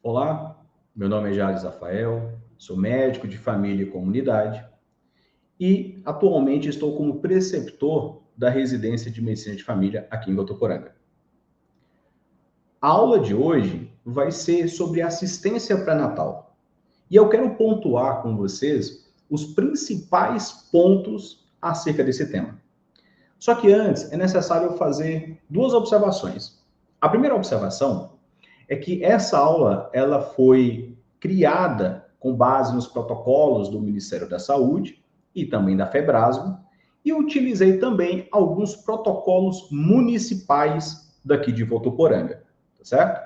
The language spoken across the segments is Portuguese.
Olá, meu nome é Jales Rafael, sou médico de família e comunidade e atualmente estou como preceptor da residência de medicina de família aqui em Votuporanga. A aula de hoje vai ser sobre assistência pré-natal e eu quero pontuar com vocês os principais pontos acerca desse tema. Só que antes é necessário fazer duas observações. A primeira observação é que essa aula ela foi criada com base nos protocolos do Ministério da Saúde e também da Febrasgo, e utilizei também alguns protocolos municipais daqui de Votuporanga, tá certo?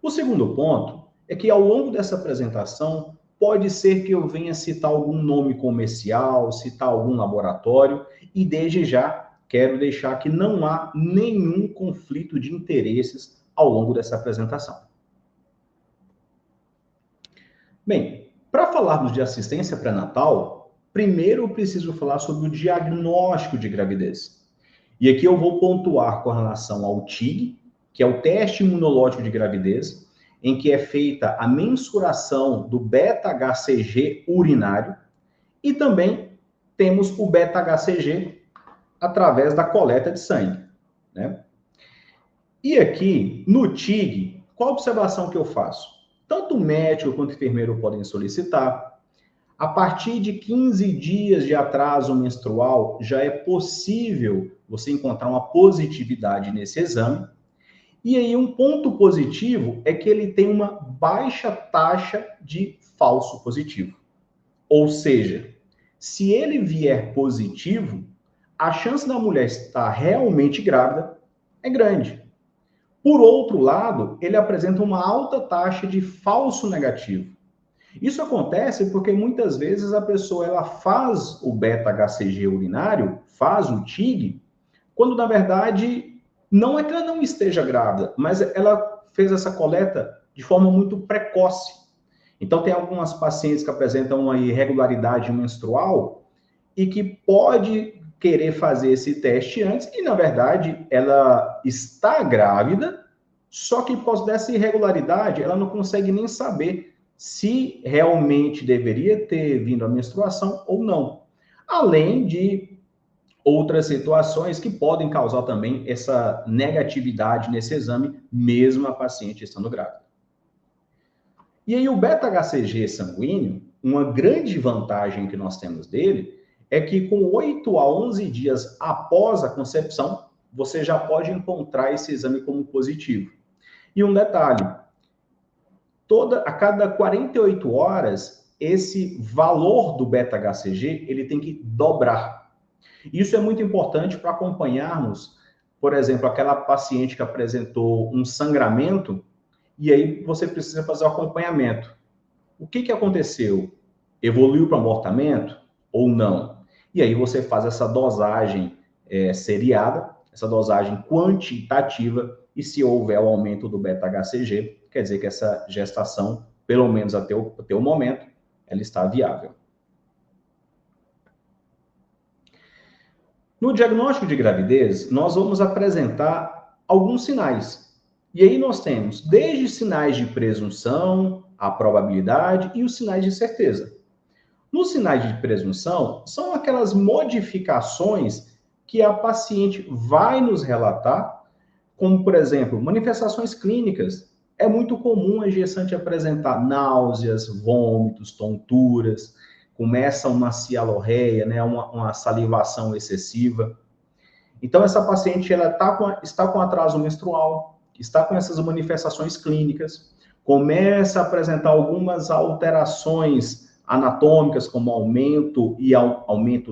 O segundo ponto é que ao longo dessa apresentação pode ser que eu venha citar algum nome comercial, citar algum laboratório, e desde já quero deixar que não há nenhum conflito de interesses ao longo dessa apresentação. Bem, para falarmos de assistência pré-natal, primeiro eu preciso falar sobre o diagnóstico de gravidez. E aqui eu vou pontuar com relação ao TIG, que é o teste imunológico de gravidez, em que é feita a mensuração do beta-HCG urinário, e também temos o beta-HCG através da coleta de sangue, né? E aqui, no TIG, qual a observação que eu faço? Tanto o médico quanto o enfermeiro podem solicitar. A partir de 15 dias de atraso menstrual, já é possível você encontrar uma positividade nesse exame. E aí, um ponto positivo é que ele tem uma baixa taxa de falso positivo. Ou seja, se ele vier positivo, a chance da mulher estar realmente grávida é grande. Por outro lado, ele apresenta uma alta taxa de falso negativo. Isso acontece porque muitas vezes a pessoa ela faz o beta-HCG urinário, faz o TIG, quando na verdade não é que ela não esteja grávida, mas ela fez essa coleta de forma muito precoce. Então tem algumas pacientes que apresentam uma irregularidade menstrual e que pode querer fazer esse teste antes e na verdade ela está grávida, só que por causa dessa irregularidade ela não consegue nem saber se realmente deveria ter vindo a menstruação ou não. Além de outras situações que podem causar também essa negatividade nesse exame, mesmo a paciente estando grávida. E aí o beta-HCG sanguíneo, uma grande vantagem que nós temos dele é que com 8 a 11 dias após a concepção, você já pode encontrar esse exame como positivo. E um detalhe, a cada 48 horas, esse valor do beta-HCG, ele tem que dobrar. Isso é muito importante para acompanharmos, por exemplo, aquela paciente que apresentou um sangramento, e aí você precisa fazer o acompanhamento. O que aconteceu? Evoluiu para abortamento ou não? E aí você faz essa dosagem seriada, essa dosagem quantitativa, e se houver o aumento do beta-HCG, quer dizer que essa gestação, pelo menos até o momento, ela está viável. No diagnóstico de gravidez, nós vamos apresentar alguns sinais. E aí nós temos desde sinais de presunção, a probabilidade e os sinais de certeza. Nos sinais de presunção, são aquelas modificações que a paciente vai nos relatar, como, por exemplo, manifestações clínicas. É muito comum a gestante apresentar náuseas, vômitos, tonturas, começa uma cialorreia, né, uma salivação excessiva. Então, essa paciente ela está com atraso menstrual, está com essas manifestações clínicas, começa a apresentar algumas alterações anatômicas, como aumento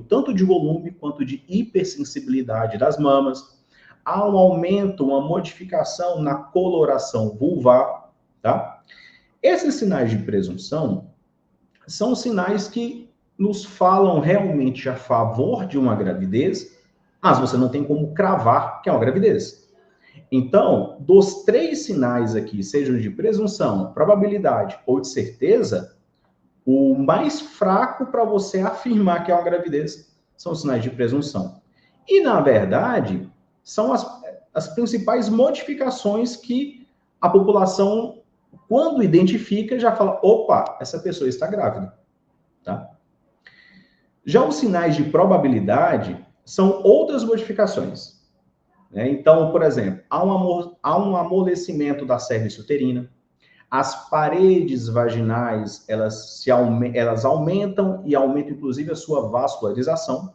tanto de volume quanto de hipersensibilidade das mamas. Há um aumento, uma modificação na coloração vulvar, tá? Esses sinais de presunção são sinais que nos falam realmente a favor de uma gravidez, mas você não tem como cravar que é uma gravidez. Então, dos 3 sinais aqui, sejam de presunção, probabilidade ou de certeza, o mais fraco para você afirmar que é uma gravidez são os sinais de presunção. E, na verdade, são as principais modificações que a população Quando identifica, já fala, opa, essa pessoa está grávida, tá? Já os sinais de probabilidade são outras modificações, né? Então, por exemplo, há um amolecimento da cervix uterina, as paredes vaginais, elas aumentam e aumentam inclusive a sua vascularização,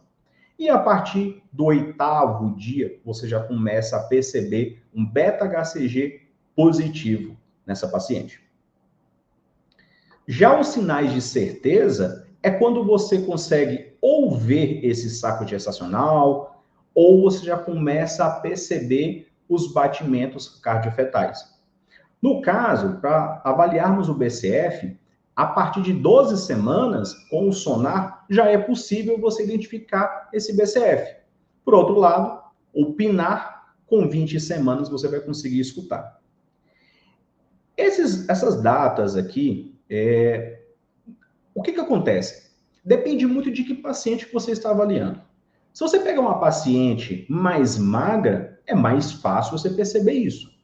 e a partir do 8º dia, você já começa a perceber um beta-HCG positivo nessa paciente. Já os sinais de certeza é quando você consegue ou ver esse saco gestacional, ou você já começa a perceber os batimentos cardiofetais. No caso, para avaliarmos o BCF, a partir de 12 semanas, com o sonar, já é possível você identificar esse BCF. Por outro lado, o PINAR, com 20 semanas, você vai conseguir escutar. Essas datas aqui, o que acontece? Depende muito de que paciente que você está avaliando. Se você pegar uma paciente mais magra, é mais fácil você perceber isso.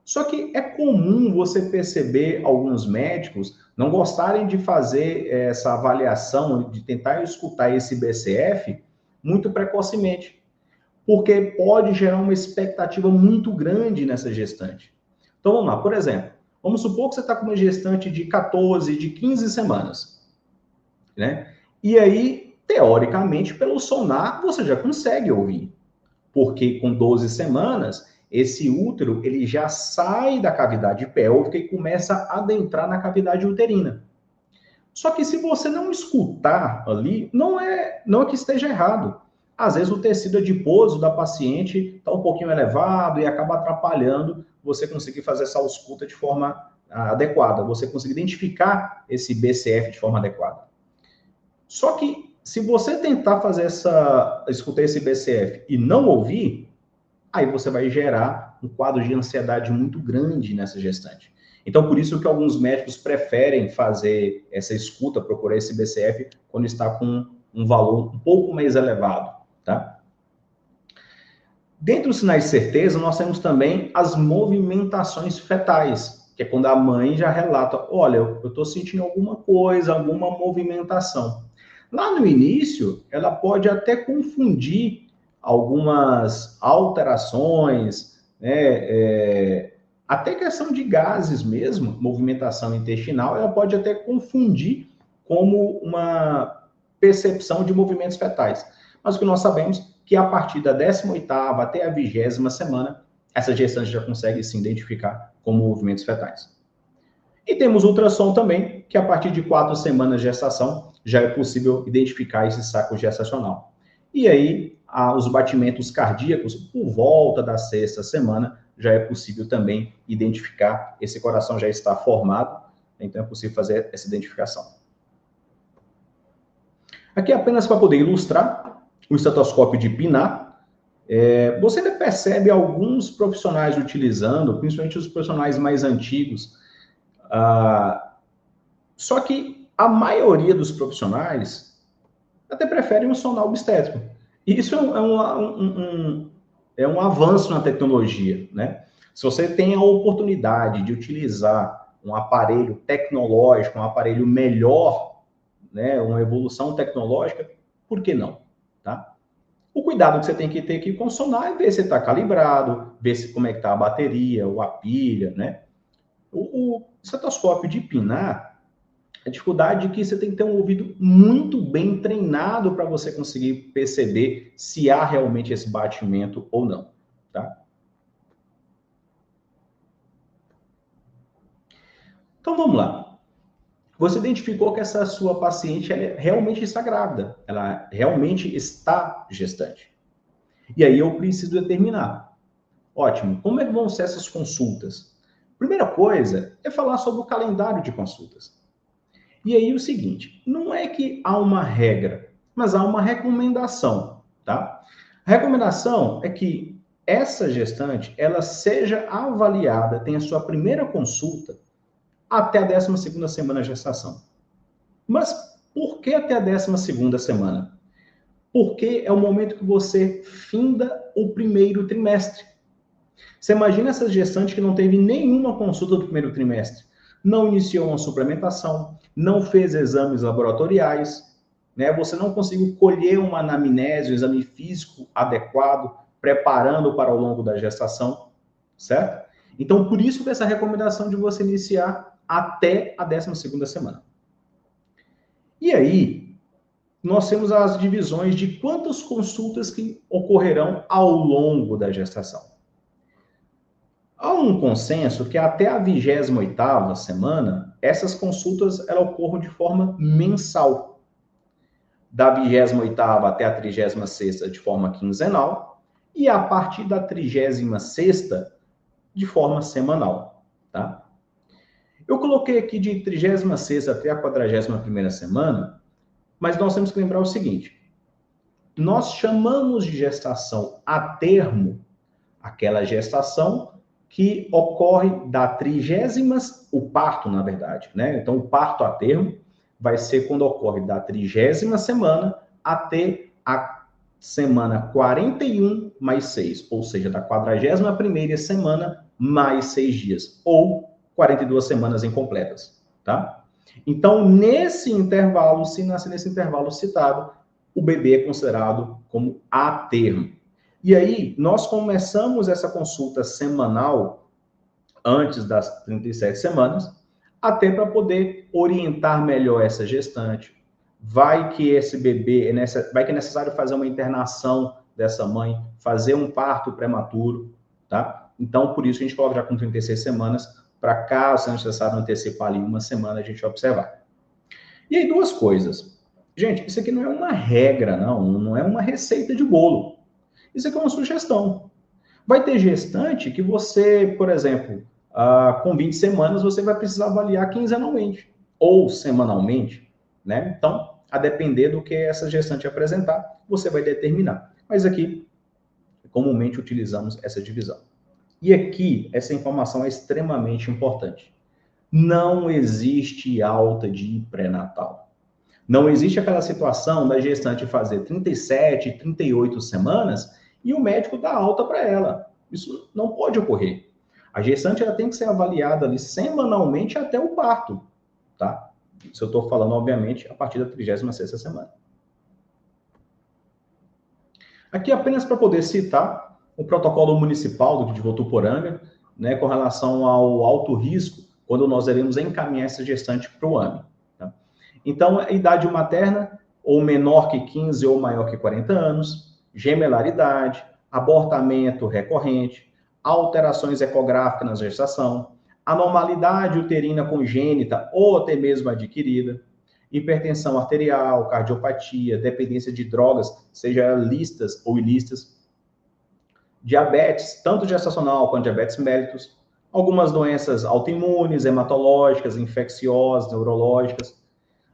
Só que é comum você perceber alguns médicos não gostarem de fazer essa avaliação, de tentar escutar esse BCF muito precocemente, porque pode gerar uma expectativa muito grande nessa gestante. Então vamos lá, por exemplo, vamos supor que você está com uma gestante de 14, de 15 semanas, né? E aí, teoricamente, pelo sonar, você já consegue ouvir, porque com 12 semanas esse útero ele já sai da cavidade pélvica e começa a adentrar na cavidade uterina. Só que se você não escutar ali, não é que esteja errado. Às vezes o tecido adiposo da paciente está um pouquinho elevado e acaba atrapalhando você conseguir fazer essa ausculta de forma adequada, você conseguir identificar esse BCF de forma adequada. Só que se você tentar escutar esse BCF e não ouvir, aí você vai gerar um quadro de ansiedade muito grande nessa gestante. Então, por isso que alguns médicos preferem fazer essa escuta, procurar esse BCF, quando está com um valor um pouco mais elevado, tá? Dentre os sinais de certeza, nós temos também as movimentações fetais, que é quando a mãe já relata, olha, eu estou sentindo alguma coisa, alguma movimentação. Lá no início, ela pode até confundir algumas alterações, né, até questão de gases mesmo, movimentação intestinal, ela pode até confundir como uma percepção de movimentos fetais. Mas o que nós sabemos que a partir da 18ª até a 20ª semana, essa gestante já consegue se identificar como movimentos fetais. E temos ultrassom também, que a partir de 4 semanas de gestação, já é possível identificar esse saco gestacional. E aí, os batimentos cardíacos, por volta da 6ª semana, já é possível também identificar, esse coração já está formado, então é possível fazer essa identificação. Aqui apenas para poder ilustrar o estetoscópio de PINAR, você percebe alguns profissionais utilizando, principalmente os profissionais mais antigos, só que a maioria dos profissionais até preferem um sonar obstétrico. E isso é um avanço na tecnologia, né? Se você tem a oportunidade de utilizar um aparelho tecnológico, um aparelho melhor, né, uma evolução tecnológica, por que não? Tá? O cuidado que você tem que ter aqui com o sonar é ver se está calibrado, ver se, como é que está a bateria, ou a pilha, né? O estetoscópio de PINAR, a dificuldade é que você tem que ter um ouvido muito bem treinado para você conseguir perceber se há realmente esse batimento ou não, tá? Então vamos lá. Você identificou que essa sua paciente ela realmente está grávida, ela realmente está gestante. E aí eu preciso determinar. Ótimo, como é que vão ser essas consultas? Primeira coisa é falar sobre o calendário de consultas. E aí o seguinte, não é que há uma regra, mas há uma recomendação, tá? A recomendação é que essa gestante, ela seja avaliada, tenha sua primeira consulta até a 12ª semana de gestação. Mas por que até a 12ª semana? Porque é o momento que você finda o primeiro trimestre. Você imagina essa gestante que não teve nenhuma consulta do primeiro trimestre. não iniciou uma suplementação, não fez exames laboratoriais, né? Você não conseguiu colher uma anamnese, um exame físico adequado, preparando para o longo da gestação, certo? Então, por isso dessa recomendação de você iniciar até a 12ª semana. E aí, nós temos as divisões de quantas consultas que ocorrerão ao longo da gestação. Há um consenso que até a 28ª semana, essas consultas elas ocorram de forma mensal. Da 28ª até a 36ª de forma quinzenal e a partir da 36ª de forma semanal, tá? Eu coloquei aqui de 36ª até a 41ª semana, mas nós temos que lembrar o seguinte: nós chamamos de gestação a termo aquela gestação que ocorre da 30ª, o parto, na verdade, né? Então, o parto a termo vai ser quando ocorre da 30ª semana até a semana 41 mais 6, ou seja, da 41ª semana mais 6 dias, ou 42 semanas incompletas, tá? Então, nesse intervalo, se nascer nesse intervalo citado, o bebê é considerado como a termo. E aí, nós começamos essa consulta semanal antes das 37 semanas, até para poder orientar melhor essa gestante. Vai que esse bebê, vai que é necessário fazer uma internação dessa mãe, fazer um parto prematuro, tá? Então, por isso a gente coloca já com 36 semanas, para caso seja necessário antecipar ali uma semana, a gente observar. E aí, duas coisas. Gente, isso aqui não é uma regra, não é uma receita de bolo. Isso aqui é uma sugestão. Vai ter gestante que você, por exemplo, com 20 semanas, você vai precisar avaliar quinzenalmente ou semanalmente, né? Então, a depender do que essa gestante apresentar, você vai determinar. Mas aqui, comumente utilizamos essa divisão. E aqui, essa informação é extremamente importante. Não existe alta de pré-natal. Não existe aquela situação da gestante fazer 37, 38 semanas e o médico dá alta para ela. Isso não pode ocorrer. A gestante ela tem que ser avaliada ali semanalmente até o parto, tá? Isso eu estou falando, obviamente, a partir da 36ª semana. Aqui apenas para poder citar o protocolo municipal de Votuporanga, né, com relação ao alto risco, quando nós iremos encaminhar essa gestante para o AME. Tá? Então, a idade materna, ou menor que 15 ou maior que 40 anos, gemelaridade, abortamento recorrente, alterações ecográficas na gestação, anormalidade uterina congênita ou até mesmo adquirida, hipertensão arterial, cardiopatia, dependência de drogas, seja listas ou ilícitas, diabetes, tanto gestacional quanto diabetes mellitus, algumas doenças autoimunes, hematológicas, infecciosas, neurológicas,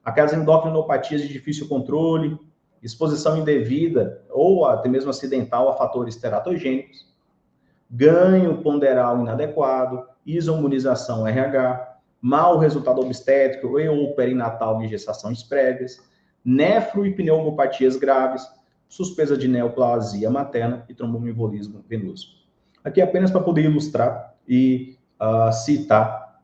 aquelas endocrinopatias de difícil controle, exposição indevida ou até mesmo acidental a fatores teratogênicos, ganho ponderal inadequado, isomunização RH, mau resultado obstétrico ou perinatal em gestações prévias, nefro e pneumopatias graves, suspeita de neoplasia materna e tromboembolismo venoso. Aqui apenas para poder ilustrar e citar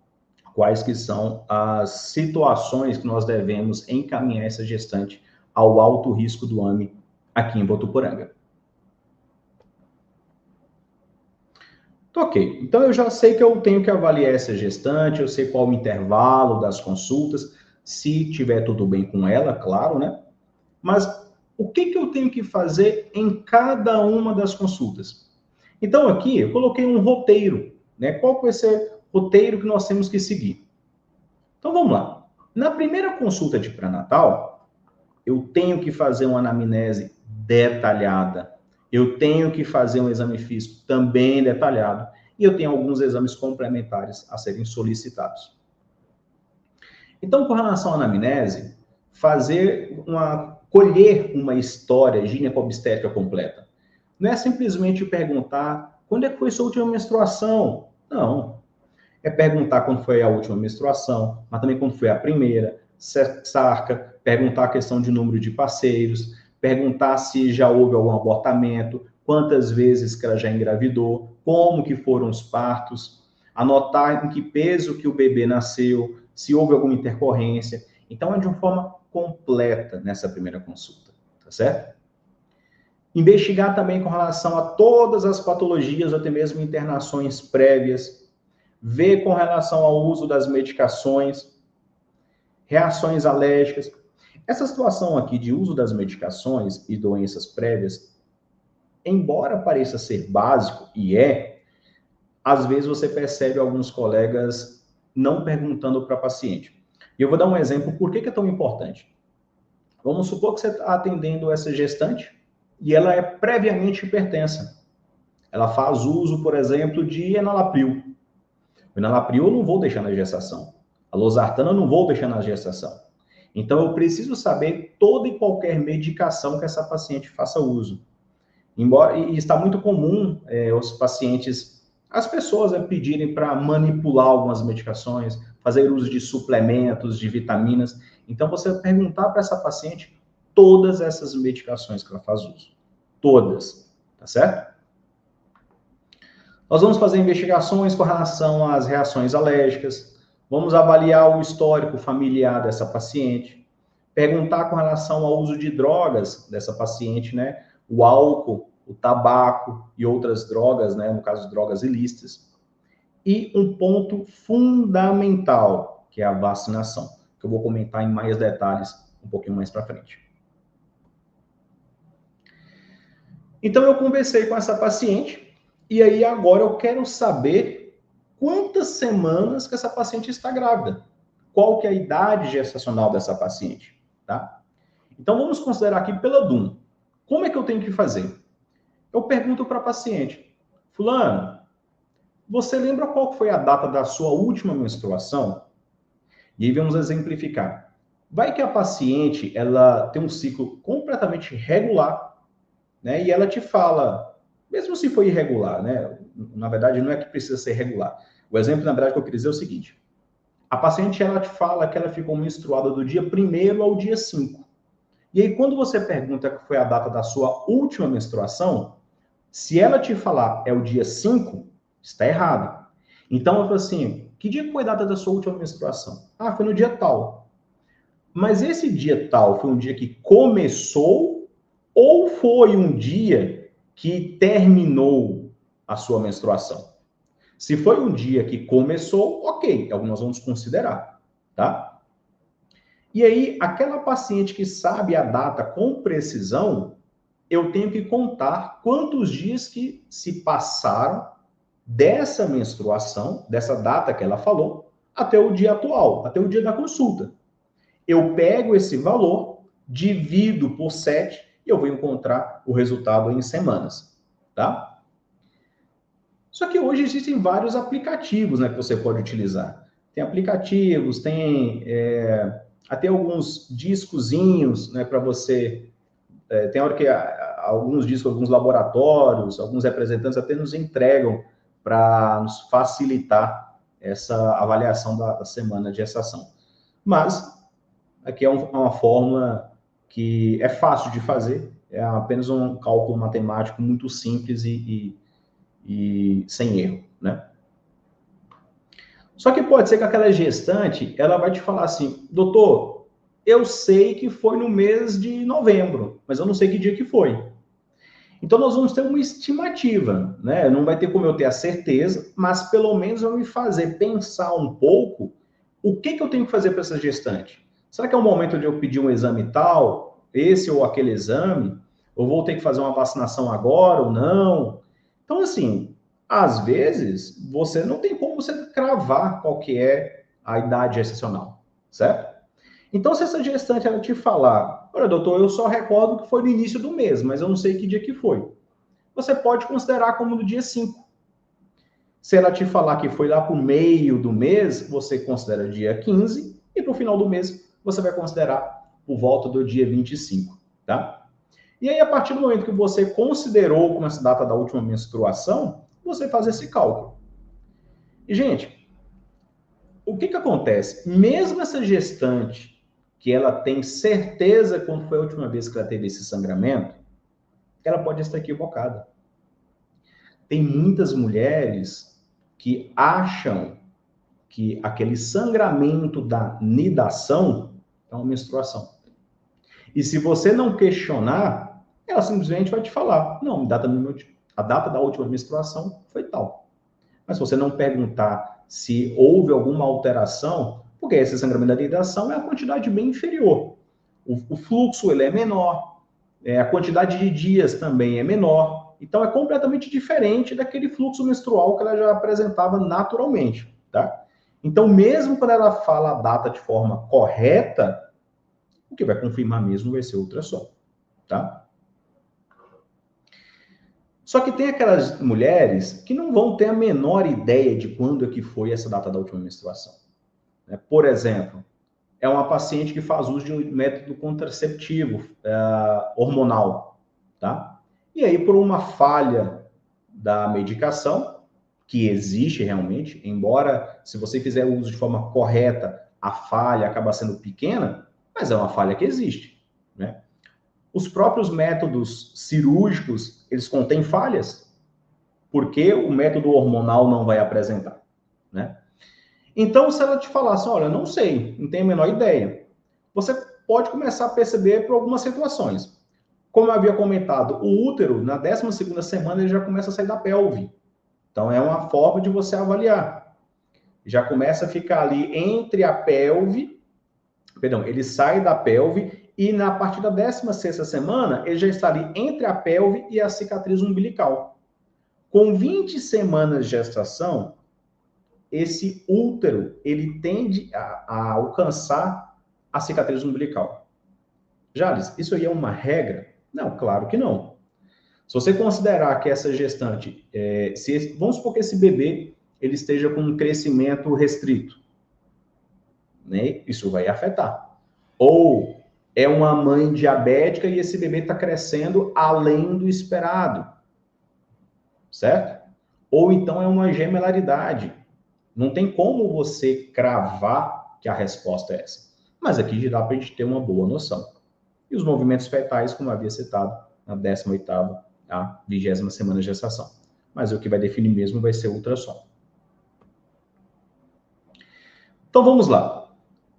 quais que são as situações que nós devemos encaminhar essa gestante ao alto risco do AME aqui em Votuporanga. Ok, então eu já sei que eu tenho que avaliar essa gestante, eu sei qual o intervalo das consultas, se tiver tudo bem com ela, claro, né? Mas o que eu tenho que fazer em cada uma das consultas? Então aqui eu coloquei um roteiro, né? Qual vai ser o roteiro que nós temos que seguir? Então vamos lá. Na primeira consulta de pré-natal, eu tenho que fazer uma anamnese detalhada. Eu tenho que fazer um exame físico também detalhado. E eu tenho alguns exames complementares a serem solicitados. Então, com relação à anamnese, colher uma história gineco-obstétrica completa. Não é simplesmente perguntar quando é que foi sua última menstruação. Não. É perguntar quando foi a última menstruação, mas também quando foi a primeira, sarca, perguntar a questão de número de parceiros, perguntar se já houve algum abortamento, quantas vezes que ela já engravidou, como que foram os partos, anotar em que peso que o bebê nasceu, se houve alguma intercorrência. Então, é de uma forma completa nessa primeira consulta, tá certo? Investigar também com relação a todas as patologias, ou até mesmo internações prévias, ver com relação ao uso das medicações, reações alérgicas. Essa situação aqui de uso das medicações e doenças prévias, embora pareça ser básico, e às vezes você percebe alguns colegas não perguntando para a paciente. E eu vou dar um exemplo, por que é tão importante? Vamos supor que você está atendendo essa gestante e ela é previamente hipertensa. Ela faz uso, por exemplo, de enalapril. O enalapril eu não vou deixar na gestação. A losartana eu não vou deixar na gestação. Então, eu preciso saber toda e qualquer medicação que essa paciente faça uso. Embora, e está muito comum os pacientes, as pessoas pedirem para manipular algumas medicações, fazer uso de suplementos, de vitaminas. Então, você vai perguntar para essa paciente todas essas medicações que ela faz uso. Todas, tá certo? Nós vamos fazer investigações com relação às reações alérgicas, vamos avaliar o histórico familiar dessa paciente, perguntar com relação ao uso de drogas dessa paciente, né? O álcool, o tabaco e outras drogas, né? No caso, drogas ilícitas. E um ponto fundamental, que é a vacinação, que eu vou comentar em mais detalhes um pouquinho mais para frente. Então, eu conversei com essa paciente, e aí agora eu quero saber quantas semanas que essa paciente está grávida. Qual que é a idade gestacional dessa paciente, tá? Então, vamos considerar aqui pela DUM. Como é que eu tenho que fazer? Eu pergunto para a paciente, fulano, você lembra qual foi a data da sua última menstruação? E aí vamos exemplificar. Vai que a paciente, ela tem um ciclo completamente regular, né? E ela te fala, mesmo se for irregular, né? Na verdade, não é que precisa ser regular. O exemplo, na verdade, que eu queria dizer é o seguinte. A paciente, ela te fala que ela ficou menstruada do dia 1º ao dia 5. E aí, quando você pergunta qual foi a data da sua última menstruação, se ela te falar é o dia 5, está errado. Então, eu falo assim, que dia foi a data da sua última menstruação? Ah, foi no dia tal. Mas esse dia tal foi um dia que começou ou foi um dia que terminou a sua menstruação? Se foi um dia que começou, ok, é o que nós vamos considerar, tá? E aí, aquela paciente que sabe a data com precisão, eu tenho que contar quantos dias que se passaram dessa menstruação, dessa data que ela falou, até o dia atual, até o dia da consulta. Eu pego esse valor, divido por 7 e eu vou encontrar o resultado em semanas, tá? Só que hoje existem vários aplicativos, né, que você pode utilizar. Tem aplicativos, tem até alguns discozinhos, né, para você. Tem hora que alguns discos, alguns laboratórios, alguns representantes até nos entregam para nos facilitar essa avaliação da semana de gestação. Mas aqui é uma fórmula que é fácil de fazer, é apenas um cálculo matemático muito simples e sem erro, né? Só que pode ser que aquela gestante, ela vai te falar assim, doutor, eu sei que foi no mês de novembro, mas eu não sei que dia que foi. Então, nós vamos ter uma estimativa, né? Não vai ter como eu ter a certeza, mas pelo menos vai me fazer pensar um pouco o que eu tenho que fazer para essa gestante. Será que é o momento de eu pedir um exame tal, esse ou aquele exame? Ou vou ter que fazer uma vacinação agora ou não? Então, assim, às vezes, você não tem como você cravar qual que é a idade gestacional, certo? Então, se essa gestante ela te falar, olha, doutor, eu só recordo que foi no início do mês, mas eu não sei que dia que foi. Você pode considerar como no dia 5. Se ela te falar que foi lá para o meio do mês, você considera dia 15, e para o final do mês, você vai considerar por volta do dia 25, tá? E aí, a partir do momento que você considerou como essa data da última menstruação, você faz esse cálculo. E, gente, o que acontece? Mesmo essa gestante que ela tem certeza quando foi a última vez que ela teve esse sangramento, ela pode estar equivocada. Tem muitas mulheres que acham que aquele sangramento da nidação é uma menstruação. E se você não questionar, ela simplesmente vai te falar, não, a data da última menstruação foi tal. Mas se você não perguntar se houve alguma alteração, porque esse sangramento da nidação é a quantidade bem inferior. O fluxo ele é menor, a quantidade de dias também é menor, então é completamente diferente daquele fluxo menstrual que ela já apresentava naturalmente, tá? Então, mesmo quando ela fala a data de forma correta, o que vai confirmar mesmo vai ser o ultrassom, tá? Só que tem aquelas mulheres que não vão ter a menor ideia de quando é que foi essa data da última menstruação. Por exemplo, é uma paciente que faz uso de um método contraceptivo hormonal, tá? E aí, por uma falha da medicação, que existe realmente, embora se você fizer o uso de forma correta, a falha acaba sendo pequena, mas é uma falha que existe, né? Os próprios métodos cirúrgicos, eles contêm falhas, porque o método hormonal não vai apresentar, né? Então, se ela te falasse, olha, não sei, não tenho a menor ideia, você pode começar a perceber por algumas situações. Como eu havia comentado, o útero, na 12ª semana, ele já começa a sair da pelve. Então, é uma forma de você avaliar. Já começa a ficar ali entre a pelve, perdão, ele sai da pelve e na partir da 16ª semana, ele já está ali entre a pelve e a cicatriz umbilical. Com 20 semanas de gestação, esse útero, ele tende a alcançar a cicatriz umbilical. Jales, isso aí é uma regra? Não, claro que não. Se você considerar que essa gestante, vamos supor que esse bebê ele esteja com um crescimento restrito, né? Isso vai afetar. Ou é uma mãe diabética e esse bebê está crescendo além do esperado, certo? Ou então é uma gemelaridade. Não tem como você cravar que a resposta é essa. Mas aqui já dá para a gente ter uma boa noção. E os movimentos fetais, como havia citado, na 18ª a 20ª semana de gestação. Mas o que vai definir mesmo vai ser o ultrassom. Então vamos lá.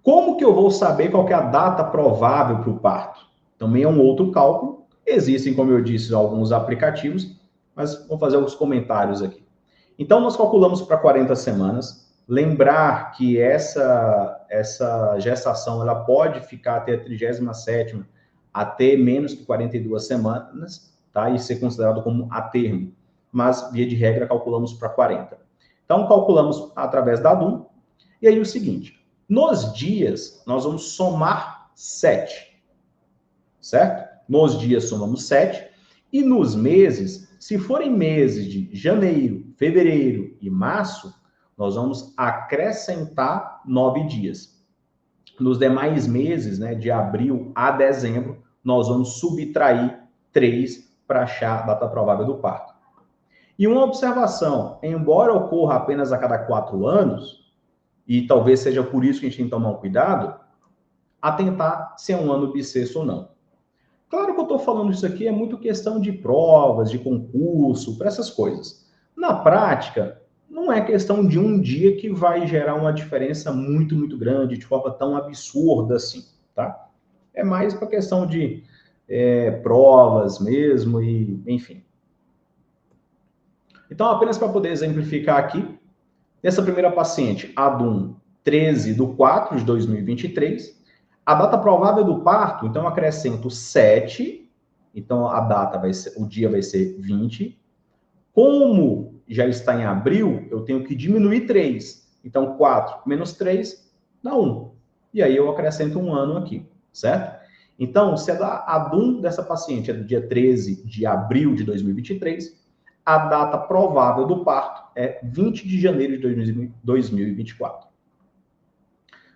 Como que eu vou saber qual que é a data provável para o parto? Também é um outro cálculo. Existem, como eu disse, alguns aplicativos, mas vou fazer alguns comentários aqui. Então, nós calculamos para 40 semanas. Lembrar que essa gestação ela pode ficar até a 37ª, até menos que 42 semanas, tá? E ser considerado como a termo. Mas, via de regra, calculamos para 40. Então, calculamos através da DUM. E aí, o seguinte, nos dias, nós vamos somar 7, certo? Nos dias, somamos 7. E nos meses, se forem meses de janeiro, fevereiro e março, nós vamos acrescentar 9 dias. Nos demais meses, né, de abril a dezembro, nós vamos subtrair 3 para achar a data provável do parto. E uma observação, embora ocorra apenas a cada 4 anos, e talvez seja por isso que a gente tem que tomar um cuidado, atentar se é um ano bissexto ou não. Claro que eu estou falando isso aqui, é muito questão de provas, de concurso, para essas coisas. Na prática, não é questão de um dia que vai gerar uma diferença muito, muito grande, de forma tão absurda assim, tá? É mais para questão de provas mesmo e, enfim. Então, apenas para poder exemplificar aqui, nessa primeira paciente, a DUM 13/4 de 2023, a data provável do parto, então, eu acrescento 7, então a data vai ser, o dia vai ser 20. Como já está em abril, eu tenho que diminuir 3. Então, 4 menos 3 dá 1. E aí eu acrescento um ano aqui, certo? Então, se a DUM dessa paciente é do dia 13 de abril de 2023, a data provável do parto é 20 de janeiro de 2024.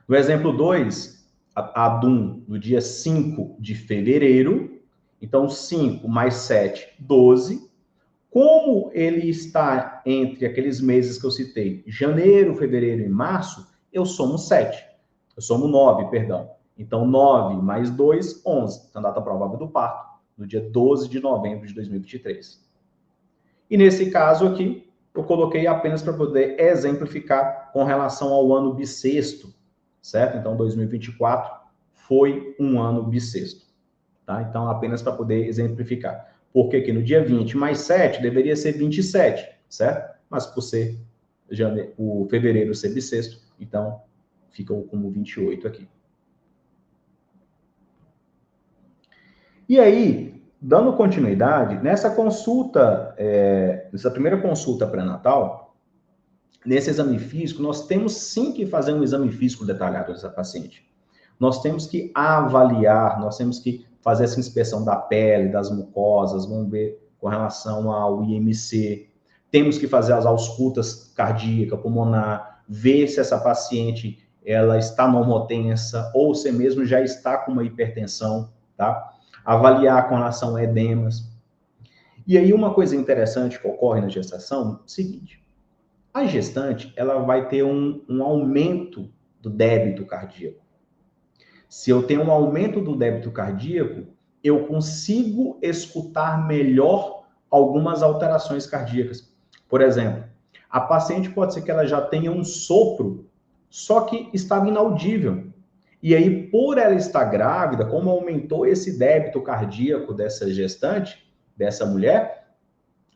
No exemplo 2, a DUM do dia 5 de fevereiro, então 5 mais 7, 12. Como ele está entre aqueles meses que eu citei, janeiro, fevereiro e março, eu somo 7. Eu somo 9, perdão. Então, 9 mais 2, 11. Então, a data provável do parto, no dia 12 de novembro de 2023. E nesse caso aqui, eu coloquei apenas para poder exemplificar com relação ao ano bissexto, certo? Então, 2024 foi um ano bissexto, tá? Então, apenas para poder exemplificar. Porque aqui no dia 20 mais 7 deveria ser 27, certo? Mas por ser o fevereiro ser bissexto, então ficou como 28 aqui. E aí, dando continuidade, nessa consulta, nessa primeira consulta pré-natal, nesse exame físico, nós temos sim que fazer um exame físico detalhado dessa paciente. Nós temos que avaliar, nós temos que fazer essa inspeção da pele, das mucosas, vamos ver com relação ao IMC, temos que fazer as auscultas cardíaca, pulmonar, ver se essa paciente ela está normotensa ou se mesmo já está com uma hipertensão, tá? Avaliar com relação a edemas. E aí uma coisa interessante que ocorre na gestação é o seguinte, a gestante ela vai ter um aumento do débito cardíaco. Se eu tenho um aumento do débito cardíaco, eu consigo escutar melhor algumas alterações cardíacas. Por exemplo, a paciente pode ser que ela já tenha um sopro, só que estava inaudível. E aí, por ela estar grávida, como aumentou esse débito cardíaco dessa gestante, dessa mulher,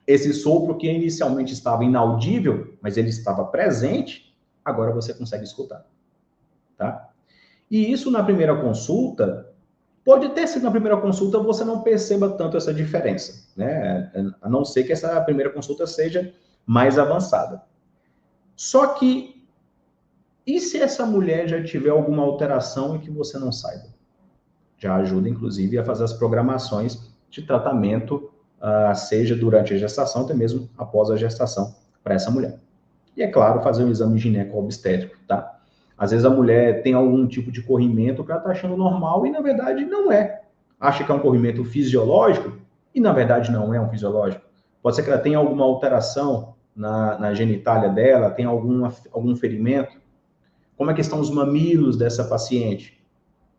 esse sopro que inicialmente estava inaudível, mas ele estava presente, agora você consegue escutar, tá? E isso na primeira consulta, pode ter sido na primeira consulta você não perceba tanto essa diferença, né? A não ser que essa primeira consulta seja mais avançada. Só que, e se essa mulher já tiver alguma alteração e que você não saiba? Já ajuda, inclusive, a fazer as programações de tratamento, seja durante a gestação, até mesmo após a gestação, para essa mulher. E, é claro, fazer um exame gineco-obstétrico, tá? Às vezes a mulher tem algum tipo de corrimento que ela está achando normal e, na verdade, não é. Acha que é um corrimento fisiológico e, na verdade, não é um fisiológico. Pode ser que ela tenha alguma alteração na genitália dela, tenha algum ferimento. Como é que estão os mamilos dessa paciente?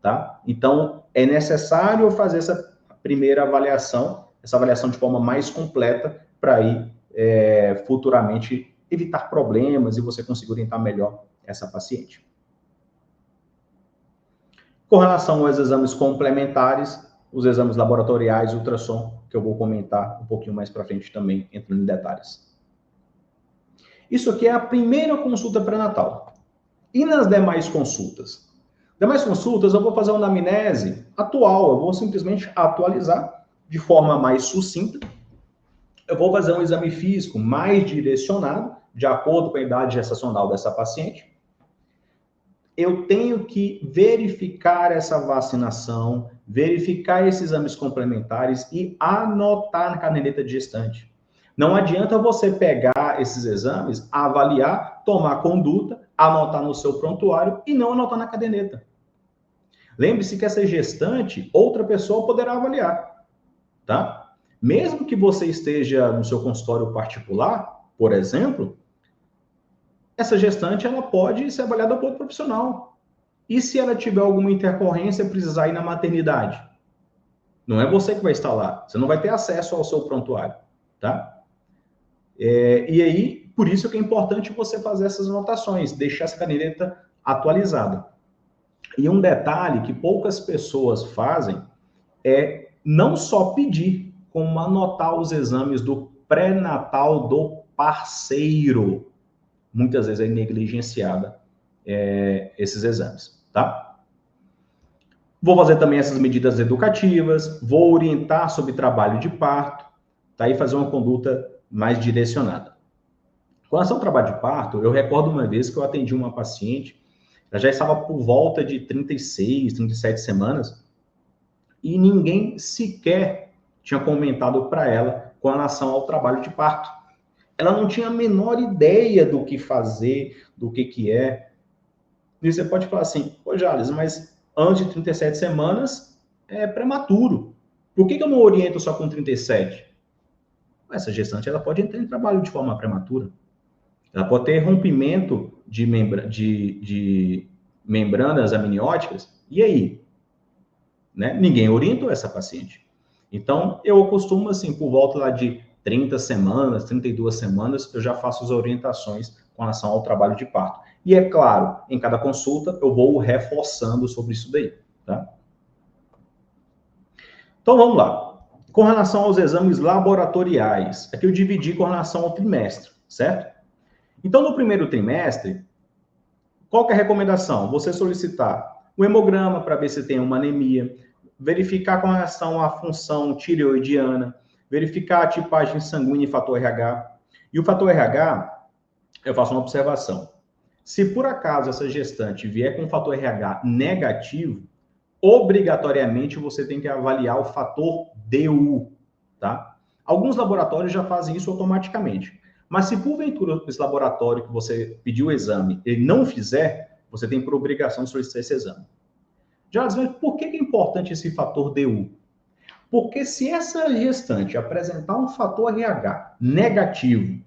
Tá? Então, é necessário fazer essa primeira avaliação, essa avaliação de forma mais completa, para aí, futuramente, evitar problemas e você conseguir orientar melhor essa paciente. Com relação aos exames complementares, os exames laboratoriais, ultrassom, que eu vou comentar um pouquinho mais para frente também, entrando em detalhes. Isso aqui é a primeira consulta pré-natal. E nas demais consultas? Demais consultas, eu vou fazer uma anamnese atual, eu vou simplesmente atualizar de forma mais sucinta. Eu vou fazer um exame físico mais direcionado, de acordo com a idade gestacional dessa paciente. Eu tenho que verificar essa vacinação, verificar esses exames complementares e anotar na caderneta de gestante. Não adianta você pegar esses exames, avaliar, tomar conduta, anotar no seu prontuário e não anotar na caderneta. Lembre-se que essa gestante, outra pessoa poderá avaliar, tá? Mesmo que você esteja no seu consultório particular, por exemplo, essa gestante ela pode ser avaliada por outro profissional. E se ela tiver alguma intercorrência, precisar ir na maternidade? Não é você que vai estar lá. Você não vai ter acesso ao seu prontuário, tá? E aí, por isso que é importante você fazer essas anotações, deixar essa caderneta atualizada. E um detalhe que poucas pessoas fazem é não só pedir, como anotar os exames do pré-natal do parceiro. Muitas vezes é negligenciada esses exames, tá? Vou fazer também essas medidas educativas, vou orientar sobre trabalho de parto, tá? E fazer uma conduta mais direcionada. Com relação ao trabalho de parto, eu recordo uma vez que eu atendi uma paciente, ela já estava por volta de 36, 37 semanas, e ninguém sequer tinha comentado para ela com relação ao trabalho de parto. Ela não tinha a menor ideia do que fazer, do que é. E você pode falar assim, pô, Jales, mas antes de 37 semanas é prematuro. Por que eu não oriento só com 37? Essa gestante ela pode entrar em trabalho de forma prematura. Ela pode ter rompimento de membranas amnióticas. E aí? Né? Ninguém orientou essa paciente. Então, eu costumo, assim, por volta lá de 30 semanas, 32 semanas, eu já faço as orientações com relação ao trabalho de parto. E é claro, em cada consulta eu vou reforçando sobre isso daí, tá? Então vamos lá. Com relação aos exames laboratoriais, aqui eu dividi com relação ao trimestre, certo? Então no primeiro trimestre, qual que é a recomendação? Você solicitar o hemograma para ver se tem uma anemia, verificar com relação à função tireoidiana, verificar a tipagem sanguínea e fator RH. E o fator RH, eu faço uma observação. Se por acaso essa gestante vier com fator RH negativo, obrigatoriamente você tem que avaliar o fator DU, tá? Alguns laboratórios já fazem isso automaticamente. Mas se porventura esse laboratório que você pediu o exame, ele não fizer, você tem por obrigação de solicitar esse exame. Já por que é importante esse fator DU? Porque se essa gestante apresentar um fator RH negativo,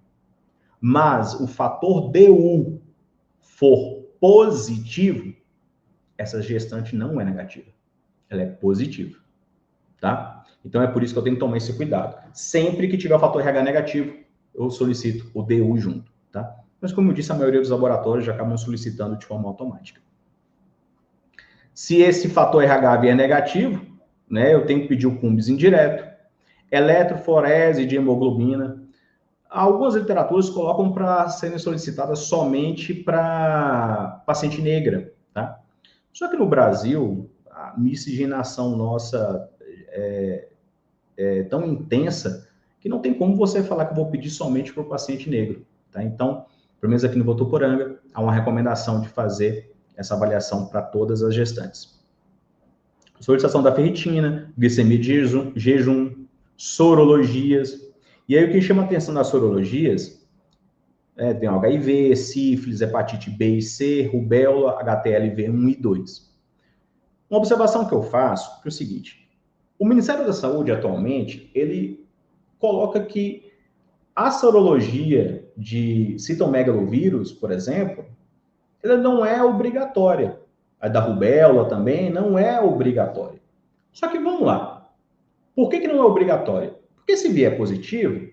mas o fator DU for positivo, essa gestante não é negativa. Ela é positiva, tá? Então é por isso que eu tenho que tomar esse cuidado. Sempre que tiver o fator RH negativo, eu solicito o DU junto, tá? Mas como eu disse, a maioria dos laboratórios já acabam solicitando de forma automática. Se esse fator RH vier negativo, né, eu tenho que pedir o CUMBS indireto, eletroforese de hemoglobina. Algumas literaturas colocam para serem solicitadas somente para paciente negra, tá? Só que no Brasil, a miscigenação nossa é tão intensa que não tem como você falar que eu vou pedir somente para o paciente negro, tá? Então, pelo menos aqui no Votuporanga, há uma recomendação de fazer essa avaliação para todas as gestantes. Solicitação da ferritina, glicemia de jejum, sorologias. E aí o que chama a atenção das sorologias tem o HIV, sífilis, hepatite B e C, rubéola, HTLV 1 e 2. Uma observação que eu faço é o seguinte: o Ministério da Saúde, atualmente, ele coloca que a sorologia de citomegalovírus, por exemplo, ela não é obrigatória. A da rubéola também não é obrigatória. Só que vamos lá. Por que não é obrigatória? Porque se vier positivo,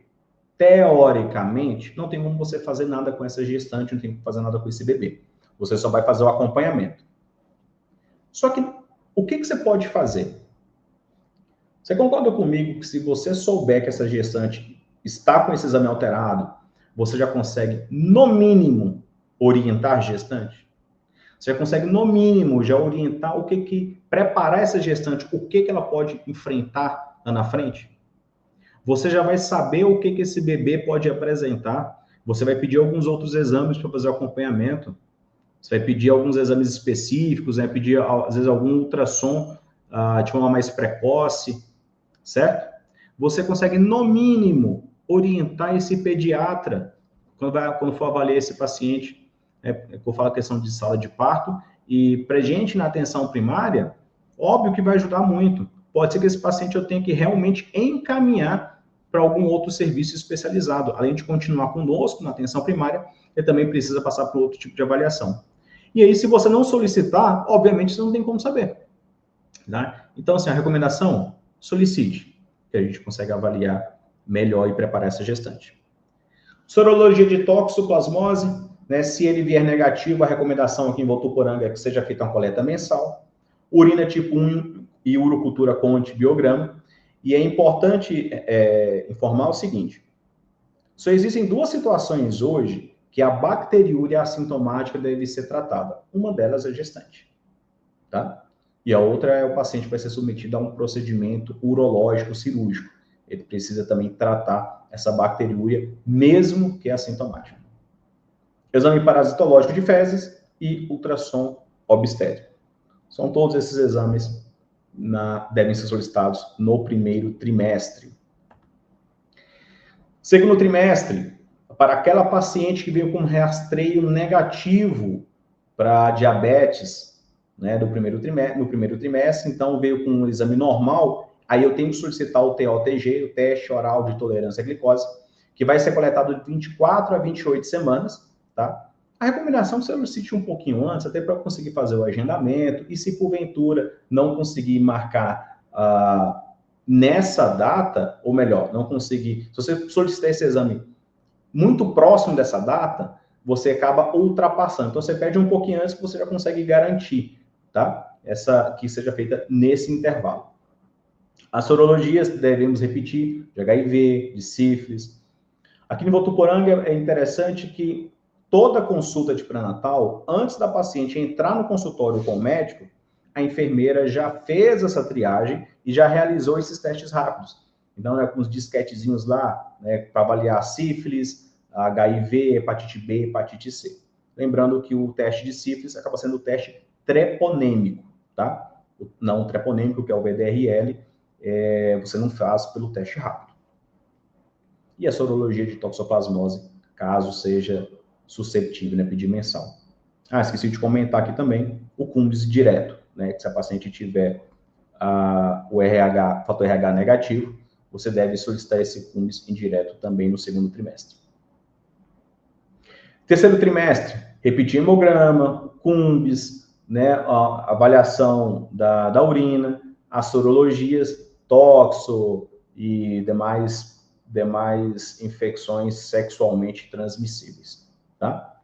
teoricamente, não tem como você fazer nada com essa gestante, não tem como fazer nada com esse bebê. Você só vai fazer o acompanhamento. Só que o que você pode fazer? Você concorda comigo que se você souber que essa gestante está com esse exame alterado, você já consegue, no mínimo, orientar a gestante? Você já consegue, no mínimo, já orientar o que preparar essa gestante, o que ela pode enfrentar lá na frente? Você já vai saber o que esse bebê pode apresentar. Você vai pedir alguns outros exames para fazer o acompanhamento. Você vai pedir alguns exames específicos, vai pedir, às vezes, algum ultrassom de forma mais precoce, certo? Você consegue, no mínimo, orientar esse pediatra quando for avaliar esse paciente. Eu falo a questão de sala de parto, e para gente na atenção primária, óbvio que vai ajudar muito. Pode ser que esse paciente eu tenha que realmente encaminhar para algum outro serviço especializado. Além de continuar conosco na atenção primária, ele também precisa passar por outro tipo de avaliação. E aí, se você não solicitar, obviamente você não tem como saber. Tá? Então, assim, a recomendação, solicite, que a gente consegue avaliar melhor e preparar essa gestante. Sorologia de toxoplasmose, né? Se ele vier negativo, a recomendação aqui em Votuporanga é que seja feita uma coleta mensal. Urina tipo 1 e urocultura com antibiograma. E é importante informar o seguinte: só existem duas situações hoje que a bacteriúria assintomática deve ser tratada. Uma delas é gestante, tá? E a outra é o paciente que vai ser submetido a um procedimento urológico cirúrgico. Ele precisa também tratar essa bacteriúria, mesmo que assintomática. Exame parasitológico de fezes e ultrassom obstétrico. São todos esses exames devem ser solicitados no primeiro trimestre. Segundo trimestre, para aquela paciente que veio com rastreio negativo para diabetes, né, no primeiro trimestre, então veio com um exame normal, aí eu tenho que solicitar o TOTG, o teste oral de tolerância à glicose, que vai ser coletado de 24 a 28 semanas, tá? A recomendação é que você solicite um pouquinho antes, até para conseguir fazer o agendamento, e se porventura não conseguir marcar nessa data, ou melhor, não conseguir, se você solicitar esse exame muito próximo dessa data, você acaba ultrapassando. Então, você pede um pouquinho antes que você já consegue garantir, tá? Essa que seja feita nesse intervalo. As sorologias devemos repetir, de HIV, de sífilis. Aqui no Votuporanga é interessante que toda consulta de pré-natal, antes da paciente entrar no consultório com o médico, a enfermeira já fez essa triagem e já realizou esses testes rápidos. Então, com os disquetezinhos lá, para avaliar sífilis, HIV, hepatite B, hepatite C. Lembrando que o teste de sífilis acaba sendo o teste treponêmico, tá? Não treponêmico, que é o VDRL, você não faz pelo teste rápido. E a sorologia de toxoplasmose, caso seja susceptível, né, pedir mensal. Esqueci de comentar aqui também o cúmplice direto, né, que se a paciente tiver o RH, fator RH negativo, você deve solicitar esse cúmplice indireto também no segundo trimestre. Terceiro trimestre, repetir hemograma, cúmplice, né, a avaliação da urina, as sorologias, toxo e demais infecções sexualmente transmissíveis, tá?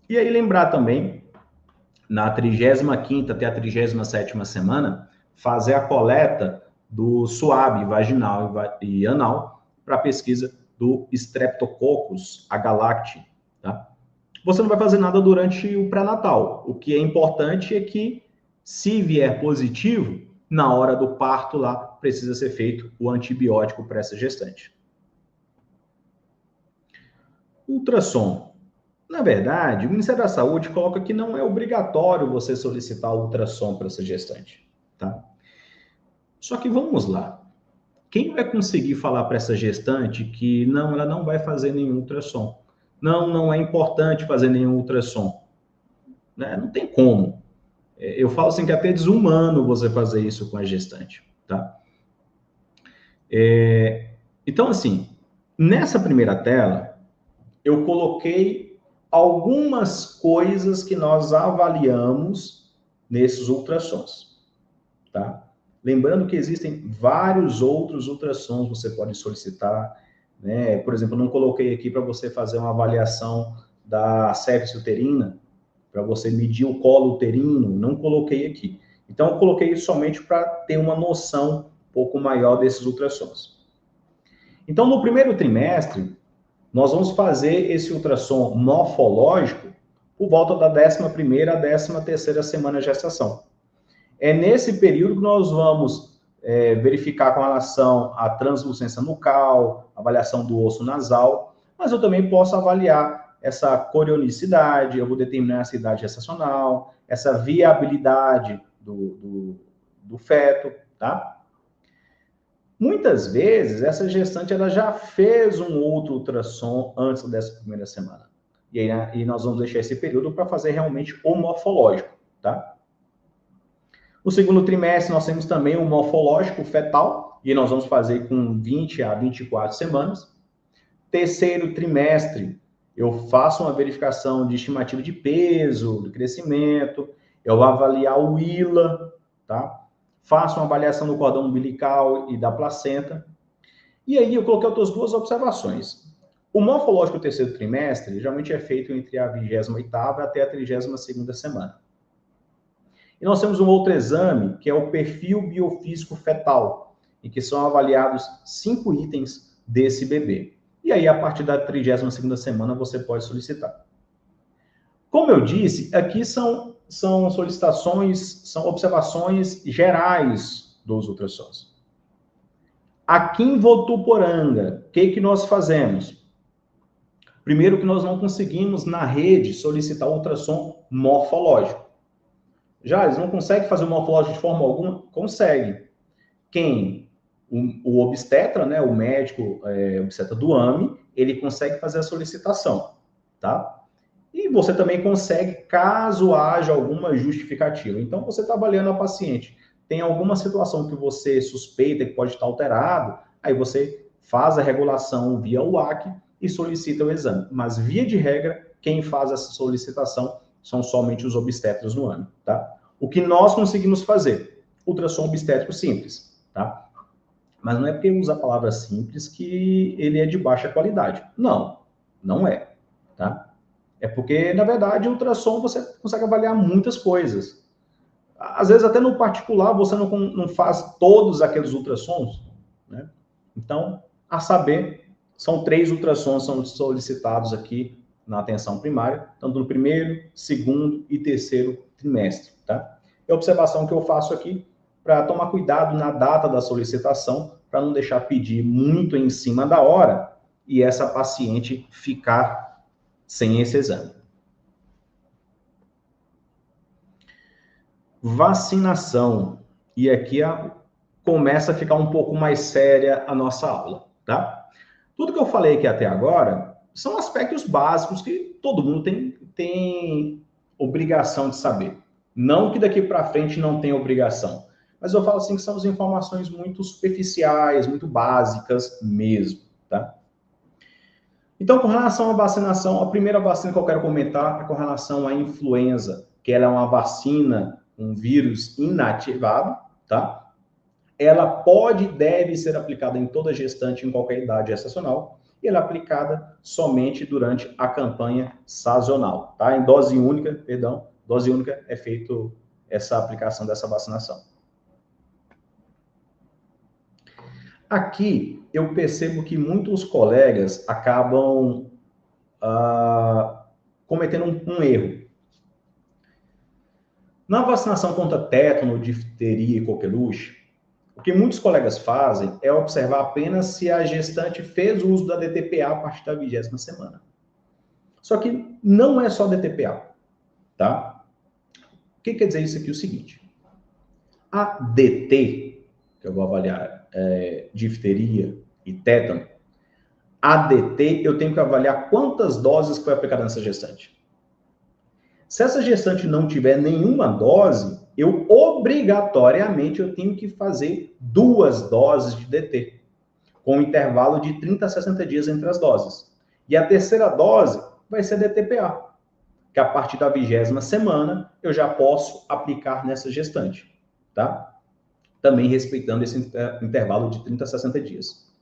E aí lembrar também, na 35ª até a 37ª semana, fazer a coleta do SWAB vaginal e anal para pesquisa do Streptococcus agalacti, tá? Você não vai fazer nada durante o pré-natal. O que é importante é que, se vier positivo, na hora do parto lá, precisa ser feito o antibiótico para essa gestante. Ultrassom. Na verdade, o Ministério da Saúde coloca que não é obrigatório você solicitar ultrassom para essa gestante, tá? Só que vamos lá. Quem vai conseguir falar para essa gestante que não, ela não vai fazer nenhum ultrassom? Não é importante fazer nenhum ultrassom. Né? Não tem como. Eu falo assim que é até desumano você fazer isso com a gestante, tá? Então, assim, nessa primeira tela, eu coloquei algumas coisas que nós avaliamos nesses ultrassons, tá? Lembrando que existem vários outros ultrassons que você pode solicitar, né? Por exemplo, eu não coloquei aqui para você fazer uma avaliação da sepse uterina, para você medir o colo uterino, não coloquei aqui. Então, eu coloquei somente para ter uma noção um pouco maior desses ultrassons. Então, no primeiro trimestre, nós vamos fazer esse ultrassom morfológico por volta da 11ª à 13ª semana de gestação. É nesse período que nós vamos verificar com relação à translucência nucal, avaliação do osso nasal, mas eu também posso avaliar essa corionicidade, eu vou determinar essa idade gestacional, essa viabilidade do feto, tá? Muitas vezes, essa gestante ela já fez um outro ultrassom antes dessa primeira semana. E aí nós vamos deixar esse período para fazer realmente o morfológico, tá? No segundo trimestre, nós temos também o morfológico fetal, e nós vamos fazer com 20 a 24 semanas. Terceiro trimestre, eu faço uma verificação de estimativa de peso, de crescimento, eu vou avaliar o ILA, tá? Faço uma avaliação do cordão umbilical e da placenta. E aí eu coloquei outras duas observações. O morfológico do terceiro trimestre geralmente é feito entre a 28ª até a 32ª semana. E nós temos um outro exame, que é o perfil biofísico fetal, em que são avaliados 5 itens desse bebê. E aí, a partir da 32ª semana, você pode solicitar. Como eu disse, aqui são solicitações, são observações gerais dos ultrassons. Aqui em Votuporanga, o que nós fazemos? Primeiro que nós não conseguimos, na rede, solicitar ultrassom morfológico. Já, eles não conseguem fazer o morfológico de forma alguma? Consegue. Quem? O obstetra, né, o médico obstetra do AME, ele consegue fazer a solicitação, tá? E você também consegue, caso haja alguma justificativa. Então, você está avaliando a paciente. Tem alguma situação que você suspeita que pode estar alterado, aí você faz a regulação via UAC e solicita o exame. Mas, via de regra, quem faz essa solicitação são somente os obstetras no AME, tá? O que nós conseguimos fazer? ultrassom obstétrico simples, tá? Mas não é porque usa a palavra simples que ele é de baixa qualidade. Não, não é, tá? É porque, na verdade, o ultrassom você consegue avaliar muitas coisas. Às vezes, até no particular, você não faz todos aqueles ultrassons, né? Então, a saber, são 3 ultrassons são solicitados aqui na atenção primária, tanto no primeiro, segundo e terceiro trimestre, tá? É a observação que eu faço aqui para tomar cuidado na data da solicitação, para não deixar pedir muito em cima da hora e essa paciente ficar sem esse exame. Vacinação. E aqui começa a ficar um pouco mais séria a nossa aula, tá? Tudo que eu falei aqui até agora são aspectos básicos que todo mundo tem obrigação de saber. Não que daqui para frente não tenha obrigação, mas eu falo assim que são as informações muito superficiais, muito básicas mesmo, tá? Então, com relação à vacinação, a primeira vacina que eu quero comentar é com relação à influenza, que ela é uma vacina, um vírus inativado, tá? Ela pode e deve ser aplicada em toda gestante em qualquer idade gestacional, e ela é aplicada somente durante a campanha sazonal, tá? Em dose única, perdão, dose única é feito essa aplicação dessa vacinação. Aqui eu percebo que muitos colegas acabam cometendo um erro. Na vacinação contra tétano, difteria e coqueluche, o que muitos colegas fazem é observar apenas se a gestante fez o uso da DTPA a partir da 20ª semana. Só que não é só DTPA, tá? O que quer dizer isso aqui? O seguinte, a DT, que eu vou avaliar difteria e tétano, a DT eu tenho que avaliar quantas doses foi aplicada nessa gestante. Se essa gestante não tiver nenhuma dose, eu obrigatoriamente eu tenho que fazer 2 doses de DT, com um intervalo de 30 a 60 dias entre as doses. E a terceira dose vai ser DTPA, que a partir da 20ª semana eu já posso aplicar nessa gestante, tá? Também respeitando esse intervalo de 30 a 60 dias.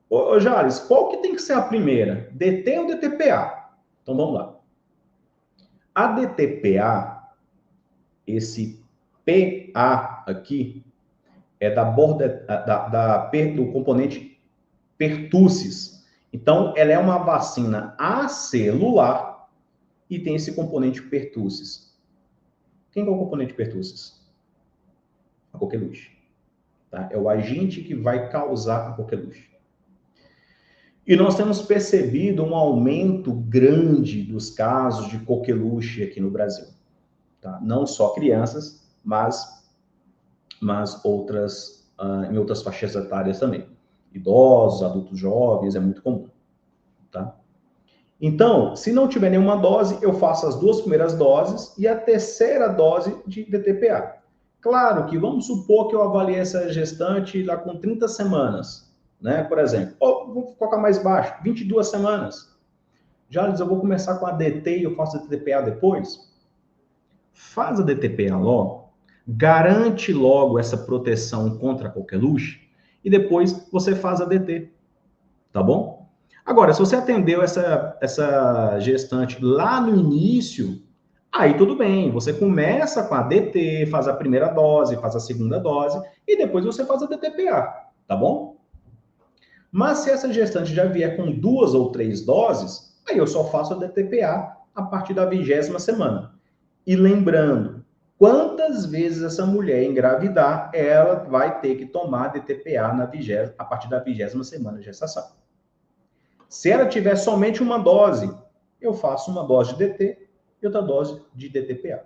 Ô Jales, qual que tem que ser a primeira? DT ou DTPA? Então vamos lá. A DTPA, esse PA aqui, é do componente pertussis. Então, ela é uma vacina acelular e tem esse componente pertussis. Quem é o componente pertussis? A coqueluche. Tá? É o agente que vai causar a coqueluche. E nós temos percebido um aumento grande dos casos de coqueluche aqui no Brasil. Tá? Não só crianças, mas em outras faixas etárias também. Idosos, adultos jovens, é muito comum. Tá? Então, se não tiver nenhuma dose, eu faço as 2 primeiras doses e a terceira dose de DTPA. Claro que vamos supor que eu avaliei essa gestante lá com 30 semanas. Né? Por exemplo, vou colocar mais baixo, 22 semanas. Jales, eu vou começar com a DT e eu faço a DTPA depois? Faz a DTPA logo, garante logo essa proteção contra a coqueluche e depois você faz a DT, tá bom? Agora, se você atendeu essa gestante lá no início, aí tudo bem, você começa com a DT, faz a primeira dose, faz a segunda dose e depois você faz a DTPA, tá bom? Mas se essa gestante já vier com 2 ou 3 doses, aí eu só faço a DTPA a partir da 20ª semana. E lembrando, quantas vezes essa mulher engravidar, ela vai ter que tomar DTPA a partir da 20ª semana de gestação. Se ela tiver somente uma dose, eu faço uma dose de DT e outra dose de DTPA.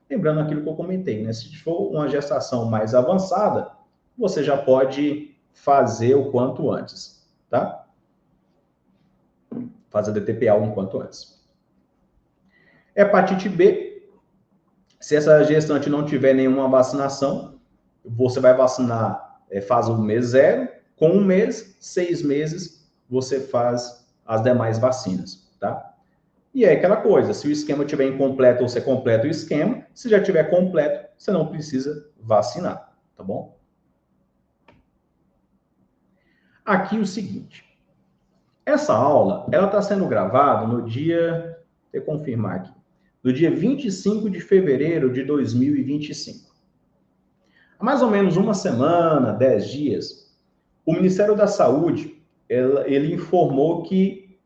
Lembrando aquilo que eu comentei, né? Se for uma gestação mais avançada, você já pode fazer o quanto antes, tá? Faz a DTPA o quanto antes. Hepatite B, se essa gestante não tiver nenhuma vacinação, você vai vacinar, faz o mês 0, com 1 mês, 6 meses, você faz as demais vacinas, tá? E é aquela coisa, se o esquema estiver incompleto, você completa o esquema. Se já estiver completo, você não precisa vacinar, tá bom? Aqui o seguinte, essa aula, ela está sendo gravada no dia, deixa eu confirmar aqui, no dia 25 de fevereiro de 2025. Há mais ou menos uma semana, 10 dias, o Ministério da Saúde, ele informou que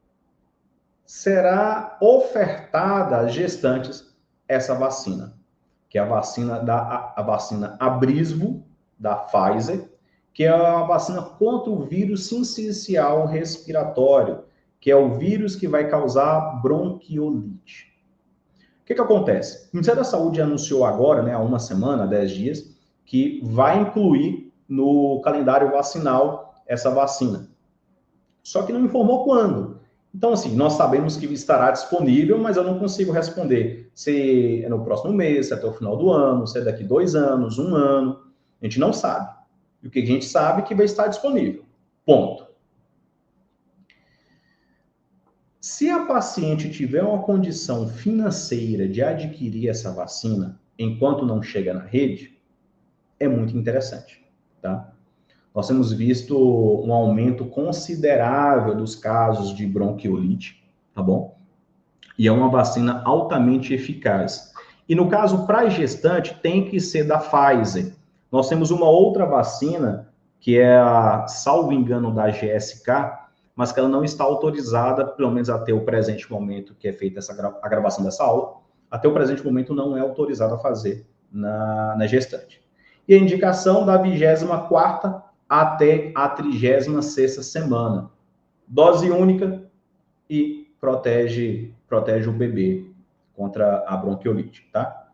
será ofertada às gestantes essa vacina, que é a vacina Abrisvo, da Pfizer, que é a vacina contra o vírus sincicial respiratório, que é o vírus que vai causar bronquiolite. O que acontece? O Ministério da Saúde anunciou agora, né, há uma semana, 10 dias, que vai incluir no calendário vacinal essa vacina. Só que não informou quando. Então, assim, nós sabemos que estará disponível, mas eu não consigo responder se é no próximo mês, se é até o final do ano, se é daqui 2 anos, 1 ano. A gente não sabe. E o que a gente sabe é que vai estar disponível. Ponto. Se a paciente tiver uma condição financeira de adquirir essa vacina enquanto não chega na rede, é muito interessante, tá? Nós temos visto um aumento considerável dos casos de bronquiolite, tá bom? E é uma vacina altamente eficaz. E no caso para gestante, tem que ser da Pfizer. Nós temos uma outra vacina, que é a, salvo engano, da GSK, mas que ela não está autorizada, pelo menos até o presente momento que é feita a gravação dessa aula, até o presente momento não é autorizada a fazer na gestante. E a indicação da 24ª até a 36ª semana. Dose única e protege o bebê contra a bronquiolite, tá?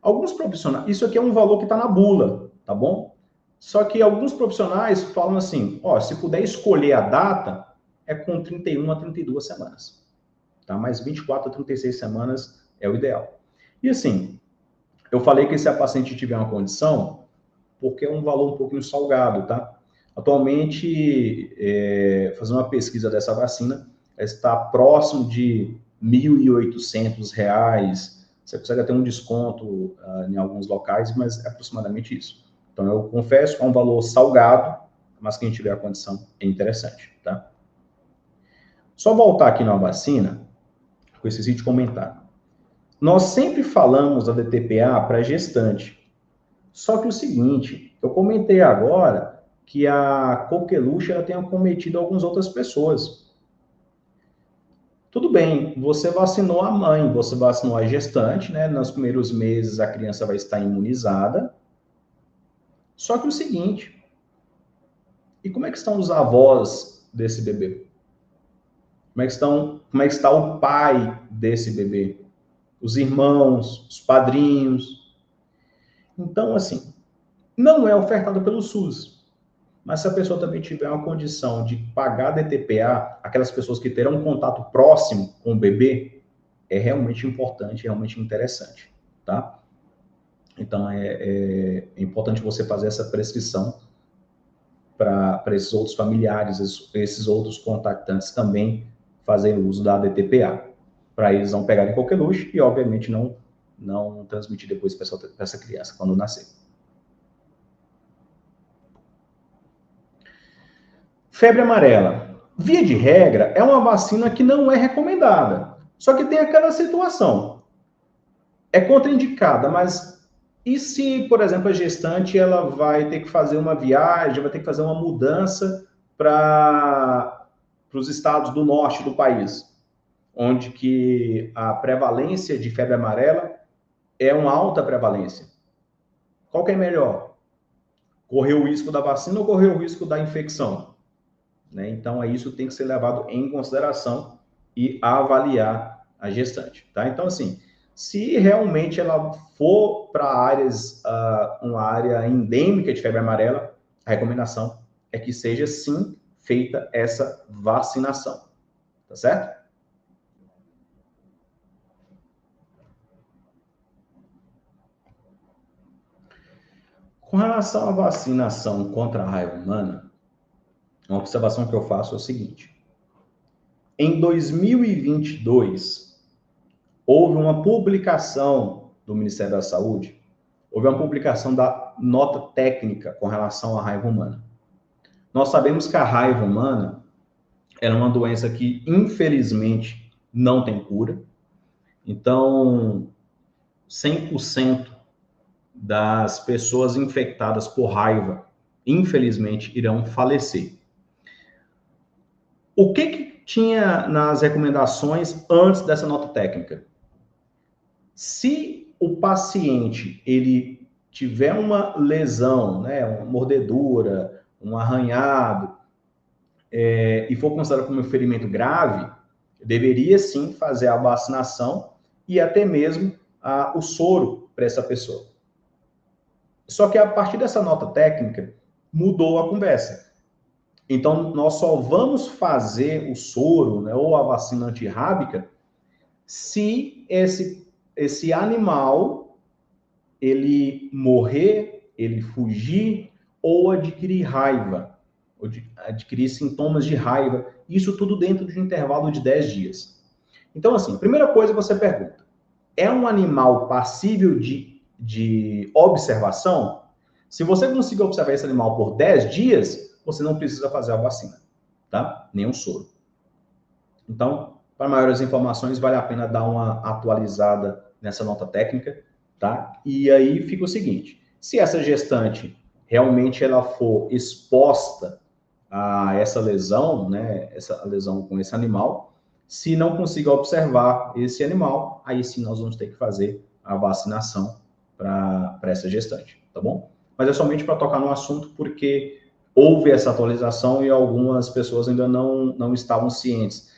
Alguns profissionais, isso aqui é um valor que está na bula, tá bom? Só que alguns profissionais falam assim, ó, se puder escolher a data, é com 31 a 32 semanas, tá? Mas 24 a 36 semanas é o ideal. E assim, eu falei que se a paciente tiver uma condição, porque é um valor um pouquinho salgado, tá? Atualmente, fazendo uma pesquisa dessa vacina, está próximo de R$ 1.800. Você consegue ter um desconto em alguns locais, mas é aproximadamente isso. Então, eu confesso que é um valor salgado, mas quem tiver a condição é interessante, tá? Só voltar aqui na vacina, que eu esqueci de comentar. Nós sempre falamos da DTPA para gestante. Só que o seguinte, eu comentei agora que a coqueluche ela tem acometido algumas outras pessoas. Tudo bem, você vacinou a mãe, você vacinou a gestante, né? Nos primeiros meses a criança vai estar imunizada. Só que o seguinte, e como é que estão os avós desse bebê? Como é que está o pai desse bebê? Os irmãos, os padrinhos. Então, assim, não é ofertado pelo SUS. Mas se a pessoa também tiver uma condição de pagar DTPA, aquelas pessoas que terão um contato próximo com o bebê, é realmente importante, realmente interessante, tá? Então, é importante você fazer essa prescrição para esses outros familiares, esses outros contactantes também fazerem uso da DTPA, para eles não pegarem qualquer luxo e, obviamente, não transmitir depois para essa criança quando nascer. Febre amarela. Via de regra, é uma vacina que não é recomendada. Só que tem aquela situação. É contraindicada, mas e se, por exemplo, a gestante ela vai ter que fazer uma viagem, vai ter que fazer uma mudança para os estados do norte do país, onde que a prevalência de febre amarela é uma alta prevalência. Qual que é melhor? Correr o risco da vacina ou correr o risco da infecção? Né? Então, isso tem que ser levado em consideração e avaliar a gestante. Tá? Então, assim, se realmente ela for para áreas, uma área endêmica de febre amarela, a recomendação é que seja, sim, feita essa vacinação. Tá certo? Com relação à vacinação contra a raiva humana, uma observação que eu faço é o seguinte. Em 2022, houve uma publicação do Ministério da Saúde, houve uma publicação da nota técnica com relação à raiva humana. Nós sabemos que a raiva humana é uma doença que, infelizmente, não tem cura. Então, 100% das pessoas infectadas por raiva, infelizmente, irão falecer. O que tinha nas recomendações antes dessa nota técnica? Se o paciente ele tiver uma lesão, né, uma mordedura, um arranhado, e for considerado como um ferimento grave, deveria sim fazer a vacinação e até mesmo o soro para essa pessoa. Só que a partir dessa nota técnica, mudou a conversa. Então, nós só vamos fazer o soro, né, ou a vacina antirrábica se esse animal ele morrer, ele fugir ou adquirir raiva, ou adquirir sintomas de raiva, isso tudo dentro de um intervalo de 10 dias. Então, assim, primeira coisa você pergunta, é um animal passível de observação? Se você conseguir observar esse animal por 10 dias, você não precisa fazer a vacina, tá? Nem o soro. Então, para maiores informações, vale a pena dar uma atualizada nessa nota técnica, tá? E aí fica o seguinte, se essa gestante realmente ela for exposta a essa lesão, né, essa lesão com esse animal, se não consiga observar esse animal, aí sim nós vamos ter que fazer a vacinação para essa gestante, tá bom? Mas é somente para tocar no assunto, porque houve essa atualização e algumas pessoas ainda não estavam cientes.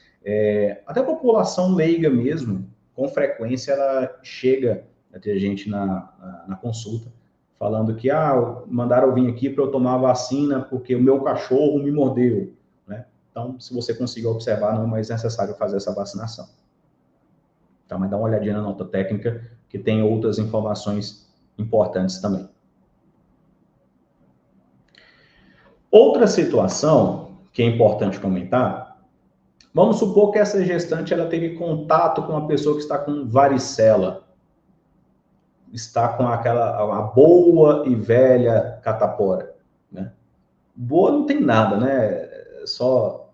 Até a população leiga mesmo, com frequência, ela chega a ter gente na consulta, falando que, mandaram eu vir aqui para eu tomar a vacina porque o meu cachorro me mordeu, né? Então, se você conseguir observar, não é mais necessário fazer essa vacinação. Tá? Mas dá uma olhadinha na nota técnica, que tem outras informações importantes também. Outra situação que é importante comentar, vamos supor que essa gestante ela teve contato com uma pessoa que está com varicela, está com a boa e velha catapora, né? Boa não tem nada, né? Só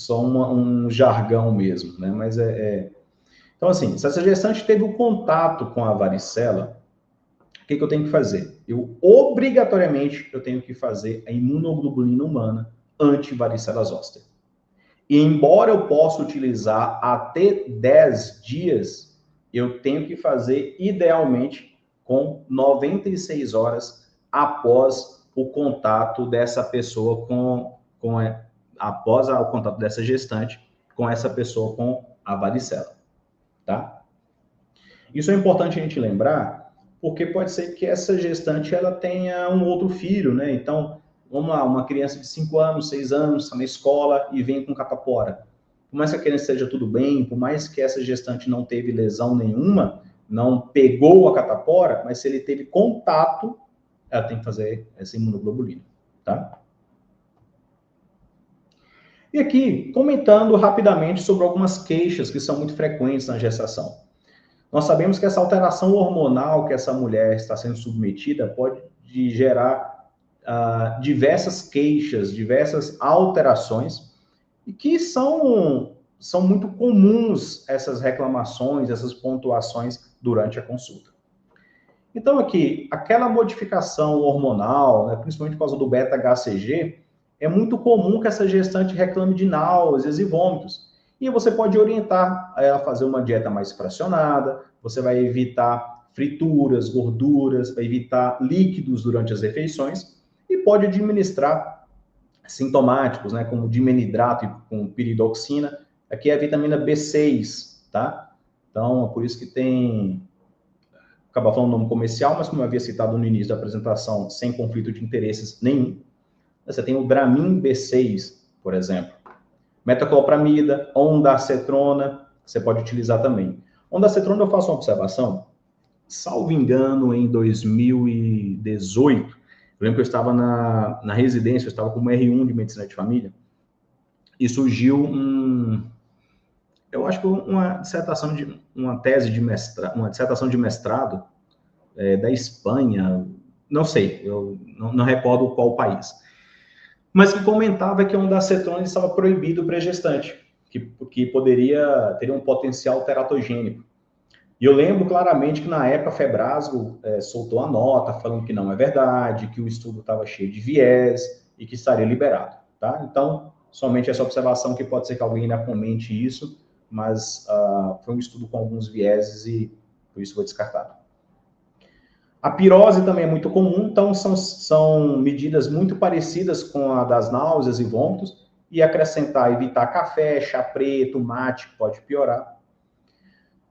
um jargão mesmo, né? Mas Então, assim, se essa gestante teve um contato com a varicela, o que eu tenho que fazer? Obrigatoriamente, eu tenho que fazer a imunoglobulina humana anti-varicela zoster. E embora eu possa utilizar até 10 dias, eu tenho que fazer, idealmente, com 96 horas após o contato dessa pessoa após o contato dessa gestante com essa pessoa com a varicela, tá? Isso é importante a gente lembrar, porque pode ser que essa gestante ela tenha um outro filho, né? Então, vamos lá, uma criança de 5 anos, 6 anos, está na escola e vem com catapora. Por mais que a criança esteja tudo bem, por mais que essa gestante não teve lesão nenhuma, não pegou a catapora, mas se ele teve contato, ela tem que fazer essa imunoglobulina, tá? E aqui, comentando rapidamente sobre algumas queixas que são muito frequentes na gestação. Nós sabemos que essa alteração hormonal que essa mulher está sendo submetida pode gerar diversas queixas, diversas alterações, e que são muito comuns essas reclamações, essas pontuações durante a consulta. Então, aqui, aquela modificação hormonal, né, principalmente por causa do beta-HCG, é muito comum que essa gestante reclame de náuseas e vômitos. E você pode orientar ela a fazer uma dieta mais fracionada, você vai evitar frituras, gorduras, vai evitar líquidos durante as refeições e pode administrar sintomáticos, né, como dimenidrato com piridoxina. Aqui é a vitamina B6, tá? Então, por isso que tem... Acaba falando o nome comercial, mas como eu havia citado no início da apresentação, sem conflito de interesses nenhum. Você tem o Dramin B6, por exemplo. Metoclopramida, ondansetrona, você pode utilizar também. Ondansetrona, eu faço uma observação, salvo engano, em 2018, eu lembro que eu estava na residência, eu estava como R1 de Medicina de Família, e surgiu eu acho que uma tese de mestrado, uma dissertação de mestrado da Espanha, não sei, eu não recordo qual país, mas que comentava que a ondansetron estava proibido para gestante, que teria um potencial teratogênico. E eu lembro claramente que na época a Febrasgo soltou a nota falando que não é verdade, que o estudo estava cheio de viés e que estaria liberado, tá? Então, somente essa observação, que pode ser que alguém ainda comente isso, mas foi um estudo com alguns vieses e por isso foi descartado. A pirose também é muito comum, então são medidas muito parecidas com a das náuseas e vômitos, e evitar café, chá preto, mate, que pode piorar.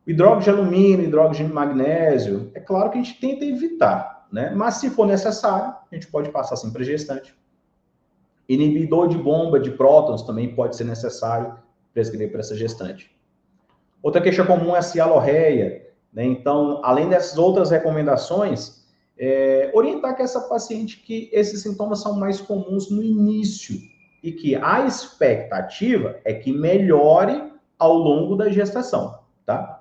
O hidróxido de alumínio, hidróxido de magnésio, é claro que a gente tenta evitar, né? Mas se for necessário, a gente pode passar assim para gestante. Inibidor de bomba de prótons também pode ser necessário prescrever para essa gestante. Outra queixa comum é a cialorreia, né? Então, além dessas outras recomendações, orientar que essa paciente que esses sintomas são mais comuns no início e que a expectativa é que melhore ao longo da gestação, tá?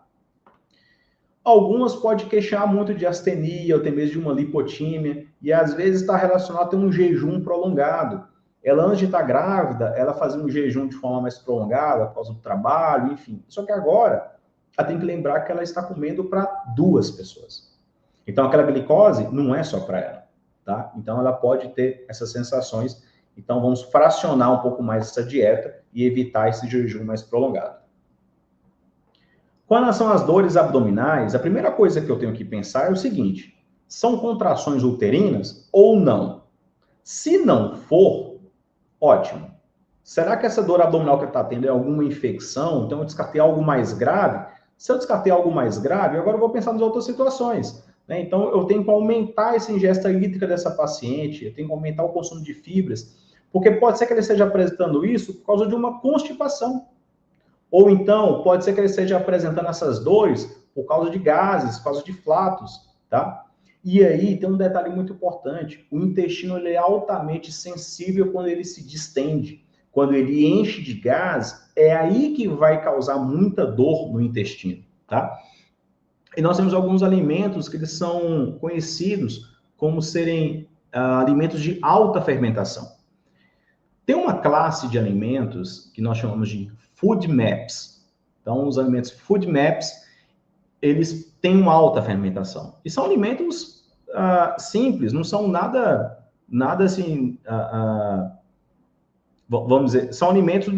Algumas podem queixar muito de astenia, ou até mesmo de uma lipotímia, e às vezes está relacionado a ter um jejum prolongado. Ela, antes de estar grávida, ela fazia um jejum de forma mais prolongada, por causa do trabalho, enfim. Só que agora, ela tem que lembrar que ela está comendo para 2 pessoas. Então, aquela glicose não é só para ela, tá? Então, ela pode ter essas sensações. Então, vamos fracionar um pouco mais essa dieta e evitar esse jejum mais prolongado. Com relação às dores abdominais, a primeira coisa que eu tenho que pensar é o seguinte: são contrações uterinas ou não? Se não for, ótimo. Será que essa dor abdominal que está tendo é alguma infecção? Então eu descartei algo mais grave? Se eu descartei algo mais grave, agora eu vou pensar nas outras situações, né? Então eu tenho que aumentar essa ingesta hídrica dessa paciente, eu tenho que aumentar o consumo de fibras, porque pode ser que ele esteja apresentando isso por causa de uma constipação. Ou então, pode ser que ele esteja apresentando essas dores por causa de gases, por causa de flatos, tá? E aí, tem um detalhe muito importante. O intestino ele é altamente sensível quando ele se distende. Quando ele enche de gás, é aí que vai causar muita dor no intestino, tá? E nós temos alguns alimentos que eles são conhecidos como serem alimentos de alta fermentação. Tem uma classe de alimentos que nós chamamos de food maps. Então, os alimentos food maps, eles têm uma alta fermentação. E são alimentos simples, não são nada assim, vamos dizer, são alimentos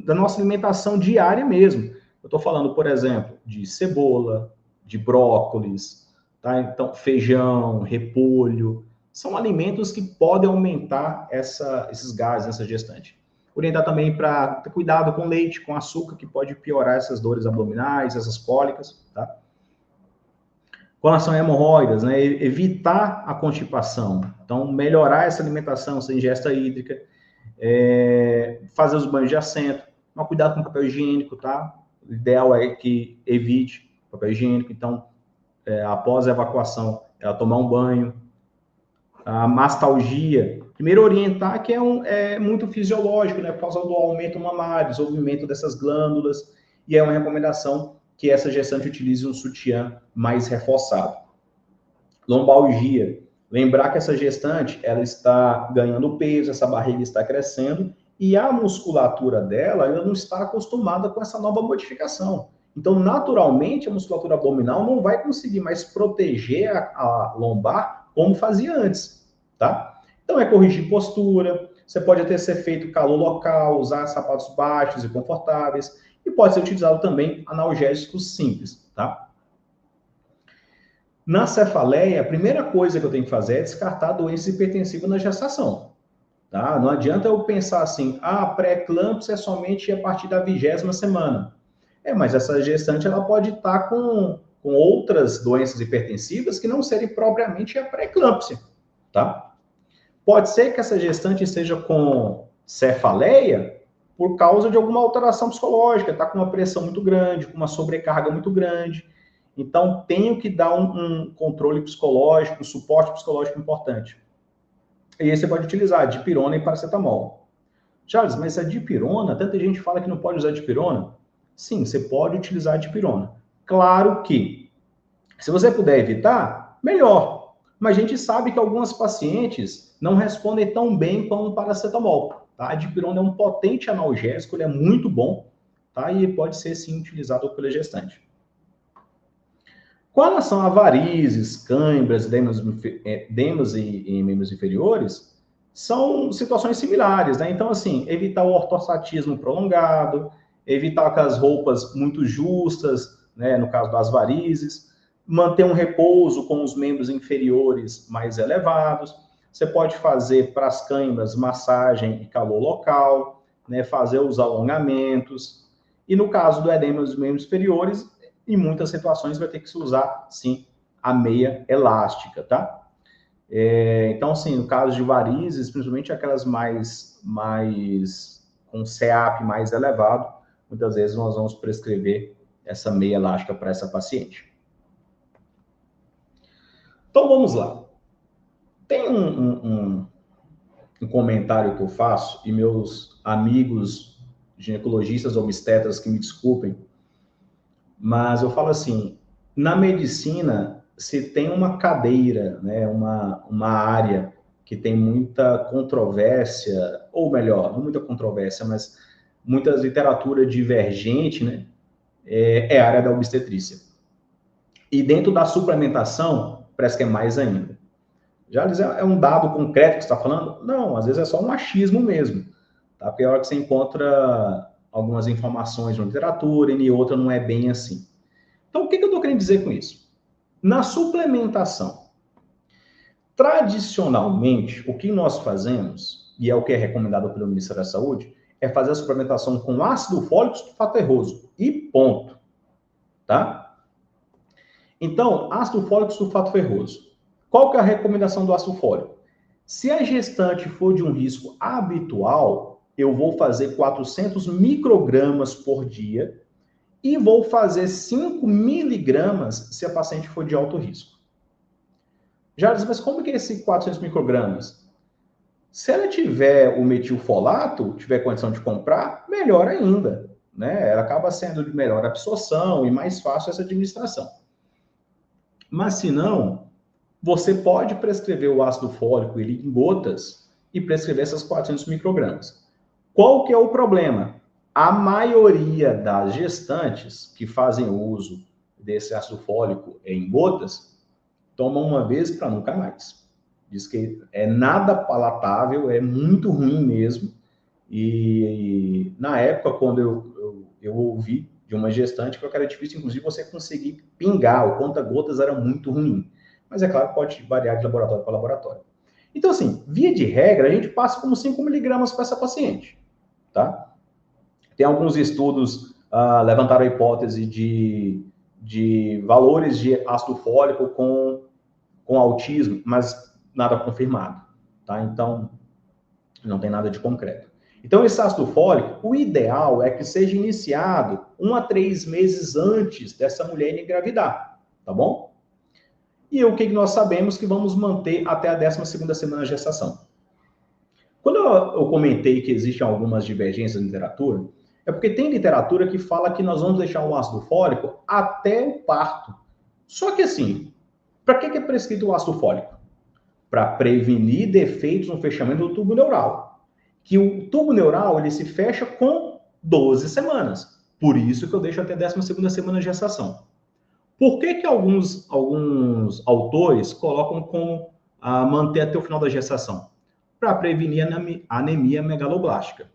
da nossa alimentação diária mesmo. Eu estou falando, por exemplo, de cebola, de brócolis, tá? Então, feijão, repolho, são alimentos que podem aumentar esses gases nessa gestante. Orientar também para ter cuidado com leite, com açúcar, que pode piorar essas dores abdominais, essas cólicas, tá? Com relação a hemorroidas, né? Evitar a constipação. Então, melhorar essa alimentação, essa ingesta hídrica, fazer os banhos de assento, mas cuidado com o papel higiênico, tá? O ideal é que evite papel higiênico. Então, após a evacuação, ela tomar um banho. A mastalgia, primeiro orientar que é muito fisiológico, né, por causa do aumento mamário, desenvolvimento dessas glândulas, e é uma recomendação que essa gestante utilize um sutiã mais reforçado. Lombalgia, lembrar que essa gestante, ela está ganhando peso, essa barriga está crescendo, e a musculatura dela ainda não está acostumada com essa nova modificação. Então, naturalmente, a musculatura abdominal não vai conseguir mais proteger a lombar como fazia antes, tá? Então, é corrigir postura, você pode até ser feito calor local, usar sapatos baixos e confortáveis, e pode ser utilizado também analgésicos simples, tá? Na cefaleia, a primeira coisa que eu tenho que fazer é descartar a doença hipertensiva na gestação, tá? Não adianta eu pensar assim, pré-eclâmpsia é somente a partir da 20ª semana. Mas essa gestante, ela pode estar com outras doenças hipertensivas que não serem propriamente a pré-eclâmpsia, tá? Pode ser que essa gestante esteja com cefaleia por causa de alguma alteração psicológica, está com uma pressão muito grande, com uma sobrecarga muito grande. Então, tenho que dar um controle psicológico, um suporte psicológico importante. E aí você pode utilizar dipirona e paracetamol. Charles, mas a dipirona, tanta gente fala que não pode usar dipirona. sim, você pode utilizar a dipirona. Claro que, se você puder evitar, melhor. Mas a gente sabe que algumas pacientes não respondem tão bem com o paracetamol. Tá? A dipirona é um potente analgésico, ele é muito bom, tá? E pode ser, sim, utilizado pela gestante. Com relação a varizes, câimbras, edemas e membros inferiores, são situações similares, né? Então, assim, evitar o ortostatismo prolongado, evitar aquelas roupas muito justas, né? No caso das varizes, manter um repouso com os membros inferiores mais elevados. Você pode fazer para as câimbras massagem e calor local, né? Fazer os alongamentos. E no caso do edema dos membros inferiores, em muitas situações vai ter que se usar, sim, a meia elástica, tá? Então, assim, no caso de varizes, principalmente aquelas mais com CEAP mais elevado, muitas vezes nós vamos prescrever essa meia elástica para essa paciente. Então, vamos lá. Tem um comentário que eu faço, e meus amigos ginecologistas obstetras que me desculpem, mas eu falo assim, na medicina, se tem uma cadeira, né, uma área que tem muita controvérsia, ou melhor, não muita controvérsia, mas muita literatura divergente, né, é a área da obstetrícia. E dentro da suplementação, parece que é mais ainda. Já é um dado concreto que você está falando? Não, às vezes é só um achismo mesmo. Tá? Porque a hora que você encontra algumas informações na literatura e em outra não é bem assim. Então, o que eu estou querendo dizer com isso? Na suplementação, tradicionalmente, o que nós fazemos, e é o que é recomendado pelo Ministério da Saúde, é fazer a suplementação com ácido fólico e sulfato ferroso. E ponto. Tá? Então, ácido fólico e sulfato ferroso. Qual que é a recomendação do ácido fólico? Se a gestante for de um risco habitual, eu vou fazer 400 microgramas por dia e vou fazer 5 miligramas se a paciente for de alto risco. Já diz, mas como que é esse 400 microgramas? Se ela tiver o metilfolato, tiver condição de comprar, melhor ainda, né? Ela acaba sendo de melhor absorção e mais fácil essa administração. Mas se não, você pode prescrever o ácido fólico ele em gotas e prescrever essas 400 microgramas. Qual que é o problema? A maioria das gestantes que fazem uso desse ácido fólico em gotas tomam uma vez para nunca mais. Diz que é nada palatável, é muito ruim mesmo. E na época, quando eu ouvi de uma gestante, que era difícil, inclusive, você conseguir pingar, o conta-gotas era muito ruim. Mas é claro que pode variar de laboratório para laboratório. Então, assim, via de regra, a gente passa como 5 miligramas para essa paciente, tá? Tem alguns estudos levantaram a hipótese de valores de ácido fólico com autismo, mas nada confirmado, tá? Então, não tem nada de concreto. Então, esse ácido fólico, o ideal é que seja iniciado 1 a 3 meses antes dessa mulher engravidar, tá bom? E o que nós sabemos que vamos manter até a 12ª semana de gestação. Quando eu comentei que existem algumas divergências na literatura, é porque tem literatura que fala que nós vamos deixar o ácido fólico até o parto. Só que assim, para que é prescrito o ácido fólico? Para prevenir defeitos no fechamento do tubo neural. Que o tubo neural ele se fecha com 12 semanas. Por isso que eu deixo até a 12ª semana de gestação. Por que alguns autores colocam como manter até o final da gestação? Para prevenir a anemia megaloblástica.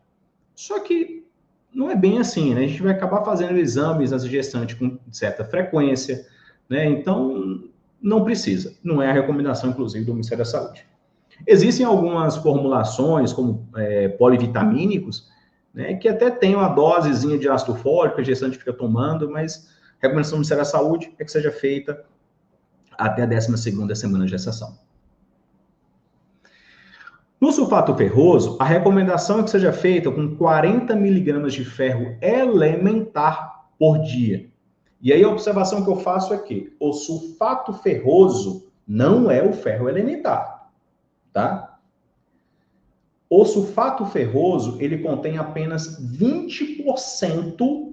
Só que não é bem assim, né? A gente vai acabar fazendo exames nas gestantes com certa frequência, né? Então, não precisa. Não é a recomendação, inclusive, do Ministério da Saúde. Existem algumas formulações, como polivitamínicos, né, que até tem uma dosezinha de ácido fólico, a gestante fica tomando, mas a recomendação do Ministério da Saúde é que seja feita até a 12ª semana de gestação. No sulfato ferroso, a recomendação é que seja feita com 40 miligramas de ferro elementar por dia. E aí a observação que eu faço é que o sulfato ferroso não é o ferro elementar, tá? O sulfato ferroso, ele contém apenas 20%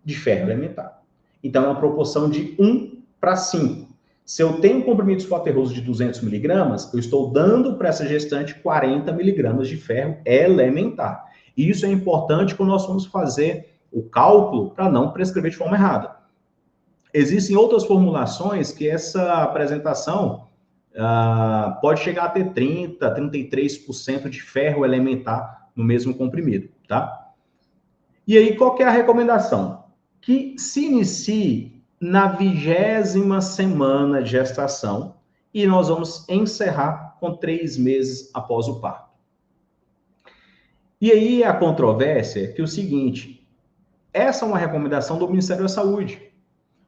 de ferro elementar. Então, é uma proporção de 1 para 5. Se eu tenho um comprimido sulfaterroso de 200 miligramas, eu estou dando para essa gestante 40 miligramas de ferro elementar. E isso é importante quando nós vamos fazer o cálculo para não prescrever de forma errada. Existem outras formulações que essa apresentação pode chegar a ter 30%, 33% de ferro elementar no mesmo comprimido, tá? E aí, qual que é a recomendação? Que se inicie na 20ª semana de gestação e nós vamos encerrar com 3 meses após o parto. E aí, a controvérsia é que é o seguinte, essa é uma recomendação do Ministério da Saúde,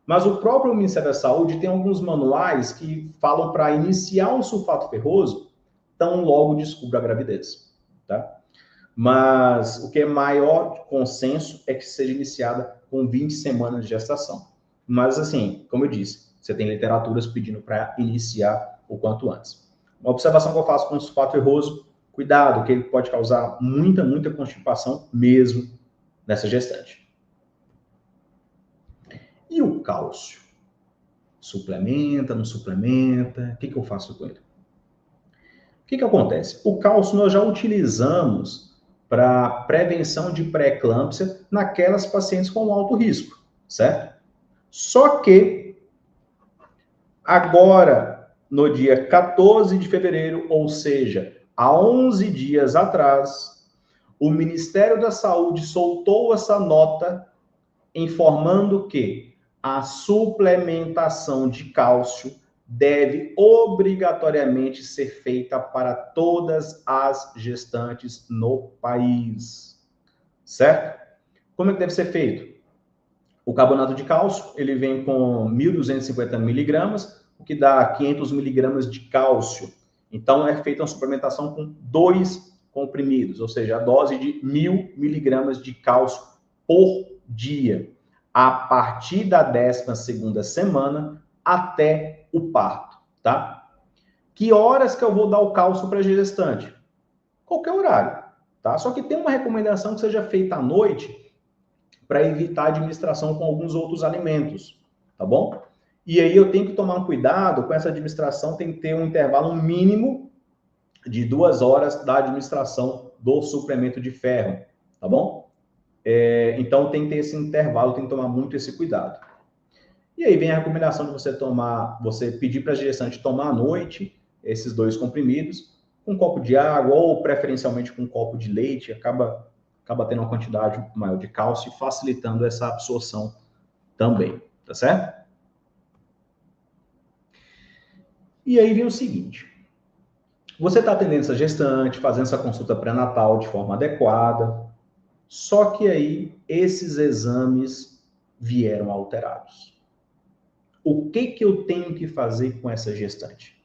mas o próprio Ministério da Saúde tem alguns manuais que falam para iniciar um sulfato ferroso tão logo descubra a gravidez, tá? Mas o que é maior consenso é que seja iniciada com 20 semanas de gestação. Mas, assim, como eu disse, você tem literaturas pedindo para iniciar o quanto antes. Uma observação que eu faço com o sulfato ferroso, cuidado, que ele pode causar muita constipação mesmo nessa gestante. E o cálcio? Suplementa, não suplementa? O que eu faço com ele? O que acontece? O cálcio nós já utilizamos para prevenção de pré-eclâmpsia naquelas pacientes com alto risco, certo? Só que agora, no dia 14 de fevereiro, ou seja, há 11 dias atrás, o Ministério da Saúde soltou essa nota informando que a suplementação de cálcio deve obrigatoriamente ser feita para todas as gestantes no país. Certo? Como é que deve ser feito? O carbonato de cálcio, ele vem com 1.250 miligramas, o que dá 500 miligramas de cálcio. Então, é feita uma suplementação com 2 comprimidos, ou seja, a dose de 1.000 miligramas de cálcio por dia, a partir da 12ª semana até o parto, tá? Que horas que eu vou dar o cálcio para a gestante? Qualquer horário, tá? Só que tem uma recomendação que seja feita à noite para evitar a administração com alguns outros alimentos, tá bom? E aí eu tenho que tomar um cuidado com essa administração, tem que ter um intervalo mínimo de 2 horas da administração do suplemento de ferro, tá bom? Então tem que ter esse intervalo, tem que tomar muito esse cuidado. E aí vem a recomendação de você pedir para a gestante tomar à noite esses 2 comprimidos, com um copo de água ou preferencialmente com um copo de leite, acaba tendo uma quantidade maior de cálcio, facilitando essa absorção também, tá certo? E aí vem o seguinte, você está atendendo essa gestante, fazendo essa consulta pré-natal de forma adequada, só que aí esses exames vieram alterados. O que eu tenho que fazer com essa gestante?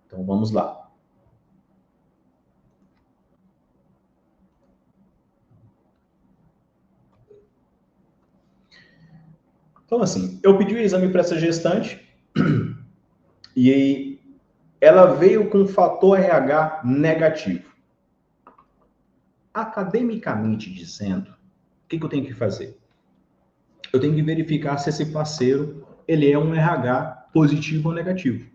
Então, vamos lá. Então, assim, eu pedi o exame para essa gestante e aí ela veio com fator RH negativo. Academicamente dizendo, o que eu tenho que fazer? Eu tenho que verificar se esse parceiro ele é um RH positivo ou negativo.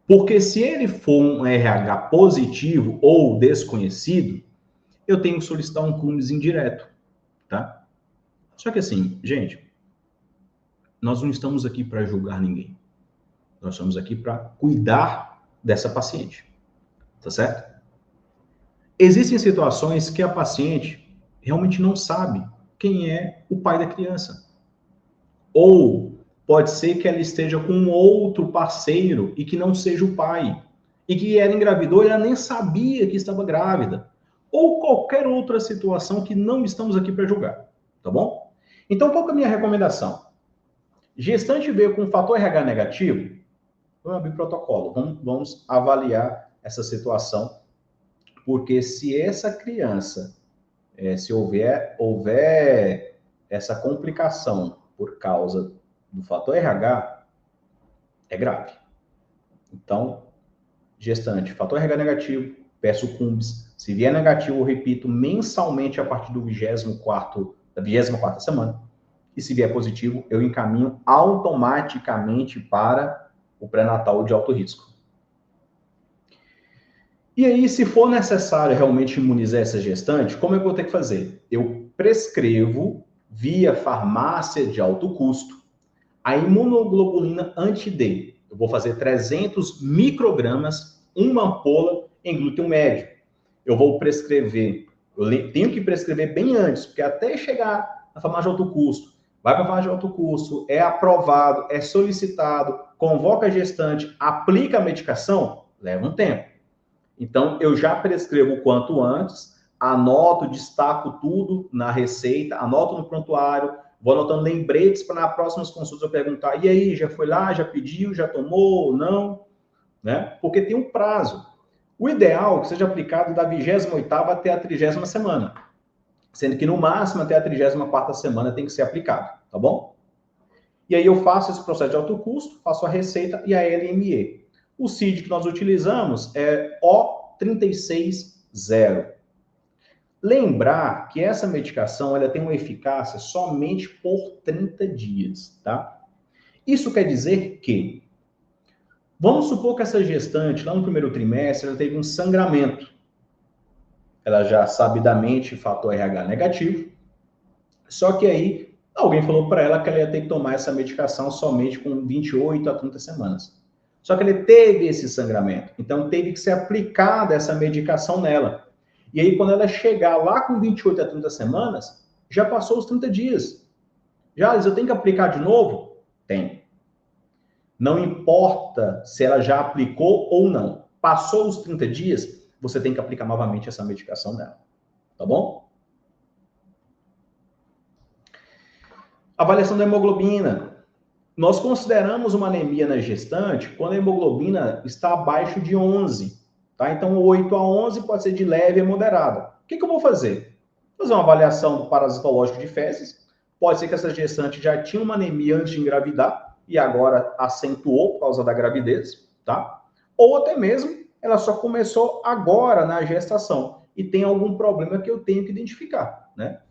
Porque se ele for um RH positivo ou desconhecido, eu tenho que solicitar um CUMES indireto, tá? Só que assim, gente, nós não estamos aqui para julgar ninguém. Nós estamos aqui para cuidar dessa paciente, tá certo? Existem situações que a paciente realmente não sabe quem é o pai da criança. Ou pode ser que ela esteja com um outro parceiro e que não seja o pai. E que ela engravidou e ela nem sabia que estava grávida. Ou qualquer outra situação que não estamos aqui para julgar, tá bom? Então, qual que é a minha recomendação? Gestante veio com fator RH negativo, vamos abrir protocolo, vamos avaliar essa situação, porque se essa criança, se houver essa complicação por causa do fator RH, é grave. Então, gestante, fator RH negativo, peço o CUMES. Se vier negativo, eu repito mensalmente a partir da 24ª semana. e se vier positivo, eu encaminho automaticamente para o pré-natal de alto risco. E aí, se for necessário realmente imunizar essa gestante, como é que eu vou ter que fazer? Eu prescrevo, via farmácia de alto custo, a imunoglobulina anti-D. Eu vou fazer 300 microgramas, uma ampola em glúten médio. Eu vou prescrever, eu tenho que prescrever bem antes, porque até chegar na farmácia de alto custo, vai para a farmácia de alto custo, é aprovado, é solicitado, convoca a gestante, aplica a medicação, leva um tempo. Então, eu já prescrevo o quanto antes, anoto, destaco tudo na receita, anoto no prontuário, vou anotando lembretes para nas próximas consultas eu perguntar, e aí, já foi lá, já pediu, já tomou ou não? Né? Porque tem um prazo. O ideal é que seja aplicado da 28ª até a 30ª semana, sendo que no máximo até a 34ª semana tem que ser aplicado, tá bom? E aí eu faço esse processo de alto custo, faço a receita e a LME. O CID que nós utilizamos é O360. Lembrar que essa medicação ela tem uma eficácia somente por 30 dias, tá? Isso quer dizer que, vamos supor que essa gestante, lá no primeiro trimestre, ela teve um sangramento. Ela já sabidamente fator RH negativo, só que aí alguém falou para ela que ela ia ter que tomar essa medicação somente com 28 a 30 semanas. Só que ele teve esse sangramento, então teve que ser aplicada essa medicação nela. E aí, quando ela chegar lá com 28 a 30 semanas, já passou os 30 dias. Já, eu tenho que aplicar de novo? Tem. Não importa se ela já aplicou ou não. Passou os 30 dias, você tem que aplicar novamente essa medicação nela. Tá bom? Avaliação da hemoglobina. Nós consideramos uma anemia na gestante quando a hemoglobina está abaixo de 11. Tá? Então, 8 a 11 pode ser de leve a moderada. O que eu vou fazer? Fazer uma avaliação parasitológica de fezes. Pode ser que essa gestante já tinha uma anemia antes de engravidar e agora acentuou por causa da gravidez, tá? Ou até mesmo ela só começou agora na gestação e tem algum problema que eu tenho que identificar, né?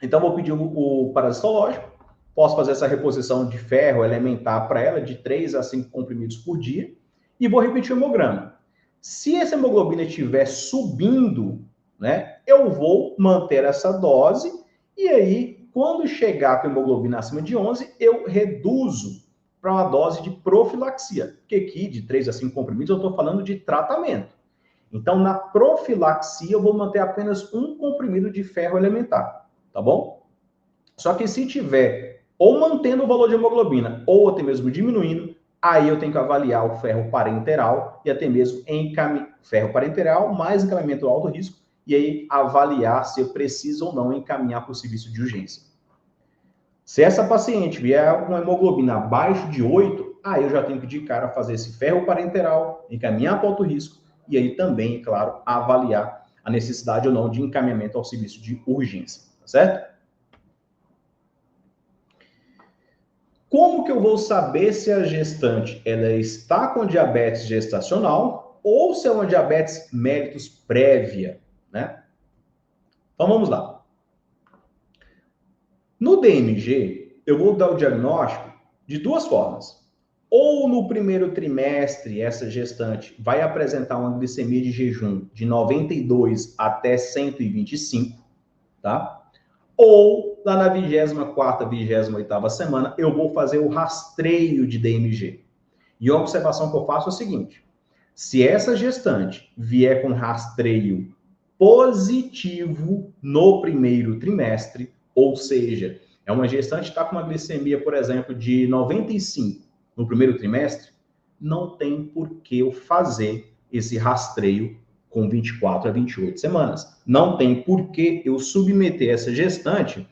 Então, vou pedir o parasitológico, posso fazer essa reposição de ferro elementar para ela, de 3 a 5 comprimidos por dia, e vou repetir o hemograma. Se essa hemoglobina estiver subindo, né, eu vou manter essa dose, e aí, quando chegar com a hemoglobina acima de 11, eu reduzo para uma dose de profilaxia, porque aqui, de 3 a 5 comprimidos, eu estou falando de tratamento. Então, na profilaxia, eu vou manter apenas um comprimido de ferro elementar, tá bom? Só que se tiver ou mantendo o valor de hemoglobina, ou até mesmo diminuindo, aí eu tenho que avaliar o ferro parenteral e até mesmo ferro parenteral mais encaminhamento alto risco, e aí avaliar se eu preciso ou não encaminhar para o serviço de urgência. Se essa paciente vier com hemoglobina abaixo de 8, aí eu já tenho que de cara fazer esse ferro parenteral, encaminhar para alto risco, e aí também, claro, avaliar a necessidade ou não de encaminhamento ao serviço de urgência, tá certo? Como que eu vou saber se a gestante ela está com diabetes gestacional ou se é uma diabetes mellitus prévia, né? Então vamos lá. No DMG, eu vou dar o diagnóstico de duas formas. Ou no primeiro trimestre, essa gestante vai apresentar uma glicemia de jejum de 92 até 125, tá? Ou lá na 24ª, 28ª semana, eu vou fazer o rastreio de DMG. E a observação que eu faço é o seguinte: se essa gestante vier com rastreio positivo no primeiro trimestre, ou seja, é uma gestante que está com uma glicemia, por exemplo, de 95 no primeiro trimestre, não tem por que eu fazer esse rastreio com 24 a 28 semanas. Não tem por que eu submeter essa gestante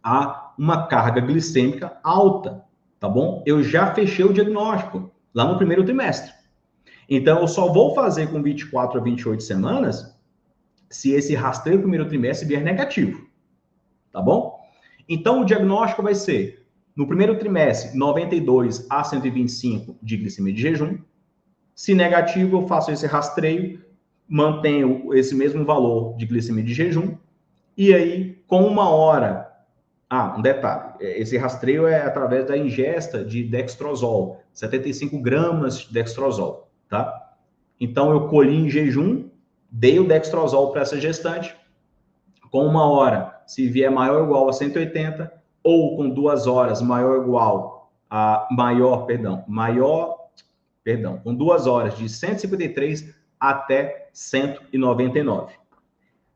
a uma carga glicêmica alta, tá bom? Eu já fechei o diagnóstico lá no primeiro trimestre. Então, eu só vou fazer com 24 a 28 semanas se esse rastreio do primeiro trimestre vier negativo, tá bom? Então, o diagnóstico vai ser, no primeiro trimestre, 92 a 125 de glicemia de jejum. Se negativo, eu faço esse rastreio, mantenho esse mesmo valor de glicemia de jejum, e aí, com 1 hora Ah, um detalhe. Esse rastreio é através da ingesta de dextrosol, 75 gramas de dextrosol, tá? Então, eu colhi em jejum, dei o dextrosol para essa gestante, com 1 hora, se vier maior ou igual a 180, ou com 2 horas maior ou igual a com 2 horas de 153 até 199.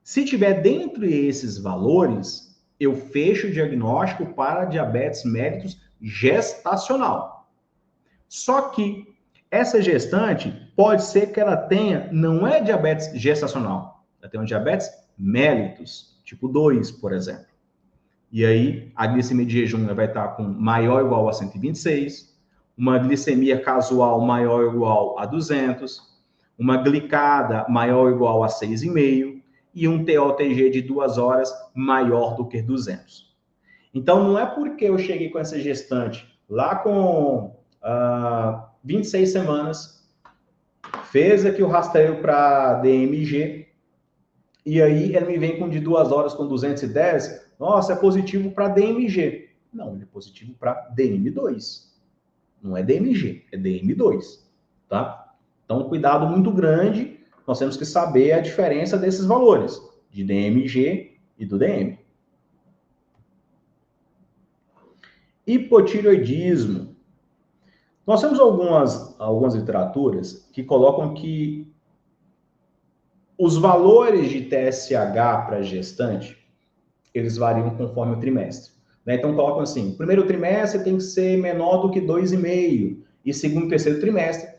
Se tiver dentro desses valores, eu fecho o diagnóstico para diabetes mellitus gestacional. Só que essa gestante pode ser que ela tenha, não é diabetes gestacional, ela tem um diabetes mellitus, tipo 2, por exemplo. E aí, a glicemia de jejum vai estar com maior ou igual a 126, uma glicemia casual maior ou igual a 200, uma glicada maior ou igual a 6,5 e um TOTG de 2 horas maior do que 200. Então, não é porque eu cheguei com essa gestante lá com 26 semanas, fez aqui o rastreio para DMG, e aí ela me vem com de 2 horas com 210, nossa, é positivo para DMG. Não, ele é positivo para DM2. Não é DMG, é DM2, tá? Então, cuidado muito grande, nós temos que saber a diferença desses valores, de DMG e do DM. Hipotireoidismo. Nós temos algumas literaturas que colocam que os valores de TSH para gestante, eles variam conforme o trimestre. Né? Então, colocam assim, primeiro trimestre tem que ser menor do que 2,5, e segundo e terceiro trimestre,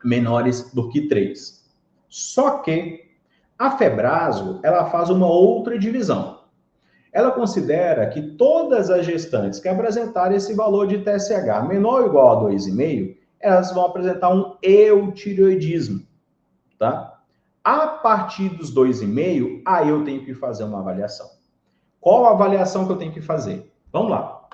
menores do que 3. Só que a Febraso, ela faz uma outra divisão. Ela considera que todas as gestantes que apresentarem esse valor de TSH menor ou igual a 2,5, elas vão apresentar um eutireoidismo, tá? A partir dos 2,5, aí eu tenho que fazer uma avaliação. Qual a avaliação que eu tenho que fazer? Vamos lá.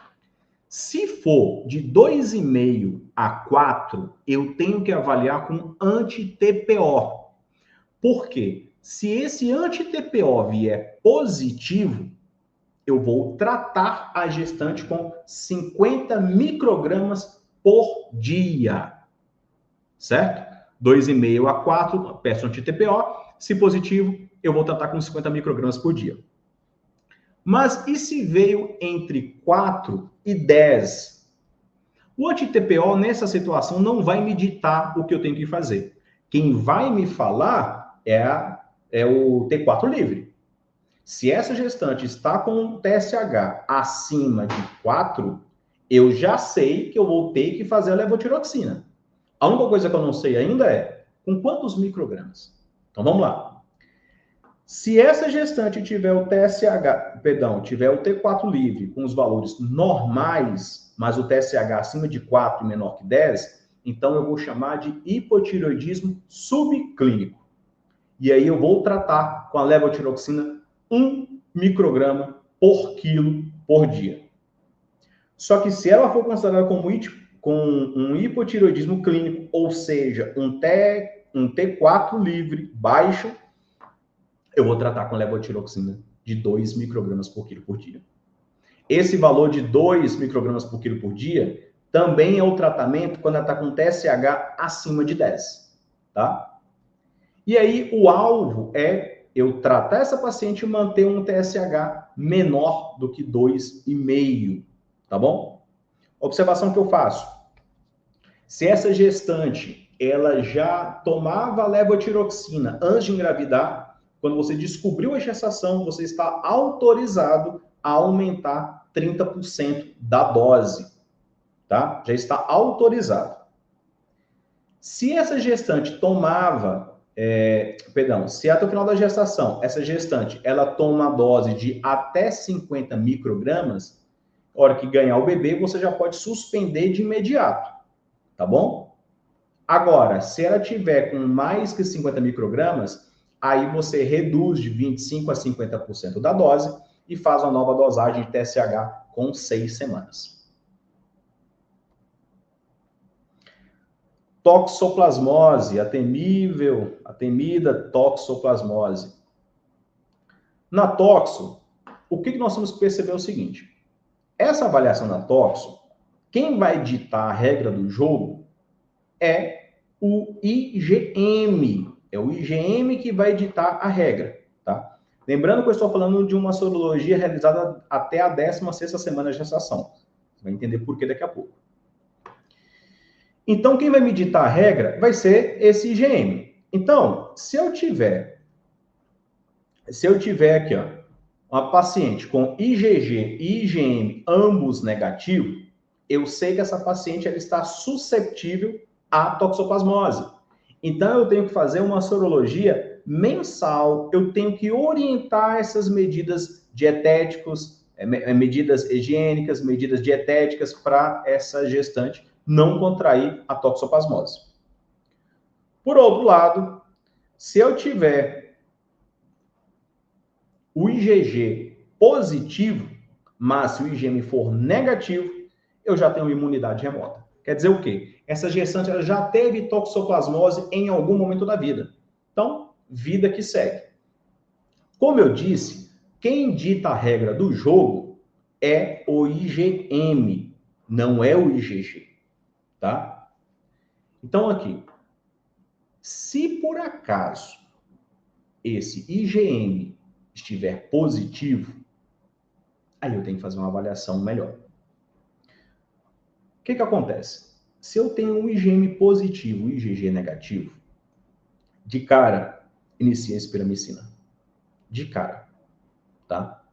Se for de 2,5 a 4, eu tenho que avaliar com anti-TPO. Por quê? Se esse anti-TPO vier positivo, eu vou tratar a gestante com 50 microgramas por dia. Certo? 2,5 a 4, peço anti-TPO. Se positivo, eu vou tratar com 50 microgramas por dia. Mas e se veio entre 4 e 10? O anti-TPO, nessa situação, não vai me ditar o que eu tenho que fazer. Quem vai me falar é o T4 livre. Se essa gestante está com um TSH acima de 4, eu já sei que eu vou ter que fazer a levotiroxina. A única coisa que eu não sei ainda é com quantos microgramas. Então, vamos lá. Se essa gestante tiver o tiver o T4 livre com os valores normais, mas o TSH acima de 4 e menor que 10, então eu vou chamar de hipotireoidismo subclínico. E aí eu vou tratar com a levotiroxina 1 micrograma por quilo por dia. Só que se ela for considerada com um hipotireoidismo clínico, ou seja, um T4 livre baixo, eu vou tratar com levotiroxina de 2 microgramas por quilo por dia. Esse valor de 2 microgramas por quilo por dia também é o tratamento quando ela está com TSH acima de 10, tá? E aí, o alvo é eu tratar essa paciente e manter um TSH menor do que 2,5, tá bom? Observação que eu faço. Se essa gestante, ela já tomava levotiroxina antes de engravidar, quando você descobriu a gestação, você está autorizado a aumentar 30% da dose, tá? Já está autorizado. Se essa gestante tomava, se até o final da gestação, essa gestante, ela toma a dose de até 50 microgramas, na hora que ganhar o bebê, você já pode suspender de imediato, tá bom? Agora, se ela tiver com mais que 50 microgramas, aí você reduz de 25% a 50% da dose e faz uma nova dosagem de TSH com 6 semanas. Toxoplasmose, a temida toxoplasmose. Na toxo, o que nós temos que perceber é o seguinte. Essa avaliação da toxo, quem vai ditar a regra do jogo é o IgM. É o IgM que vai ditar a regra, tá? Lembrando que eu estou falando de uma sorologia realizada até a 16ª semana de gestação. Você vai entender por que daqui a pouco. Então, quem vai me ditar a regra vai ser esse IgM. Então, se eu tiver aqui, ó, uma paciente com IgG e IgM ambos negativos, eu sei que essa paciente ela está susceptível à toxoplasmose. Então, eu tenho que fazer uma sorologia mensal, eu tenho que orientar essas medidas dietéticas, medidas higiênicas, medidas dietéticas para essa gestante não contrair a toxoplasmose. Por outro lado, se eu tiver o IgG positivo, mas se o IgM for negativo, eu já tenho imunidade remota. Quer dizer o quê? Essa gestante ela já teve toxoplasmose em algum momento da vida. Então, vida que segue. Como eu disse, quem dita a regra do jogo é o IgM, não é o IgG, tá? Então, aqui, se por acaso esse IgM estiver positivo, aí eu tenho que fazer uma avaliação melhor. O que acontece? Se eu tenho um IgM positivo e IgG negativo, de cara, inicia a espiramicina. De cara, tá?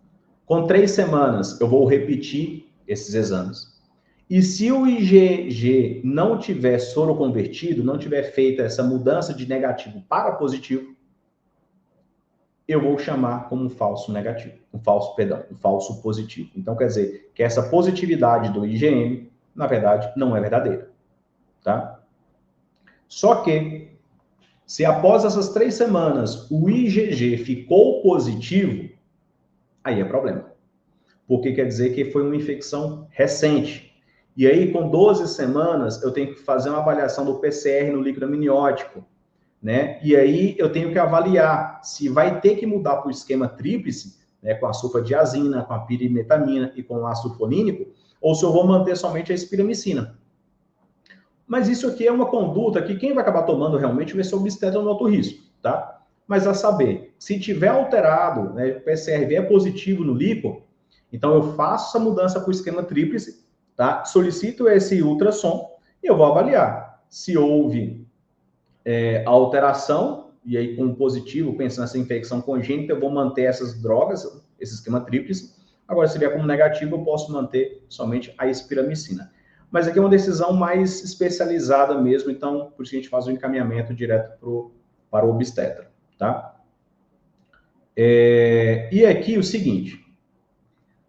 Com 3 semanas, eu vou repetir esses exames. E se o IgG não tiver soroconvertido, não tiver feita essa mudança de negativo para positivo, eu vou chamar como um falso negativo, um falso positivo. Então, quer dizer que essa positividade do IgM, na verdade, não é verdadeira, tá? Só que, se após essas 3 semanas o IgG ficou positivo, aí é problema. Porque quer dizer que foi uma infecção recente. E aí, com 12 semanas, eu tenho que fazer uma avaliação do PCR no líquido amniótico, né? E aí eu tenho que avaliar se vai ter que mudar para o esquema tríplice, né, com a sulfadiazina, com a pirimetamina e com o ácido folínico, ou se eu vou manter somente a espiramicina. Mas isso aqui é uma conduta que quem vai acabar tomando realmente vai ser o obstetra no alto risco, tá? Mas a saber, se tiver alterado, né, o PCR vier positivo no líquido, então eu faço essa mudança para o esquema tríplice, tá? Solicito esse ultrassom e eu vou avaliar se houve alteração, e aí com positivo, pensando nessa infecção congênita, eu vou manter essas drogas, esse esquema tríplice. Agora, se vier como negativo, eu posso manter somente a espiramicina. Mas aqui é uma decisão mais especializada mesmo, então por isso a gente faz o encaminhamento direto para o obstetra, tá? E aqui o seguinte,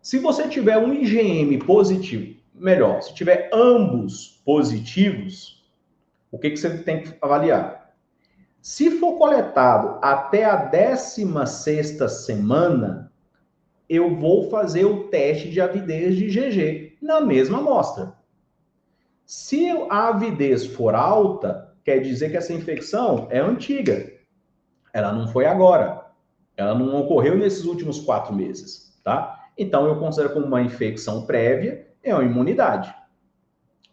se você tiver um IgM positivo, melhor, se tiver ambos positivos, o que você tem que avaliar? Se for coletado até a 16ª semana, eu vou fazer o teste de avidez de IgG na mesma amostra. Se a avidez for alta, quer dizer que essa infecção é antiga. Ela não foi agora. Ela não ocorreu nesses últimos 4 meses, tá? Então, eu considero como uma infecção prévia, é uma imunidade.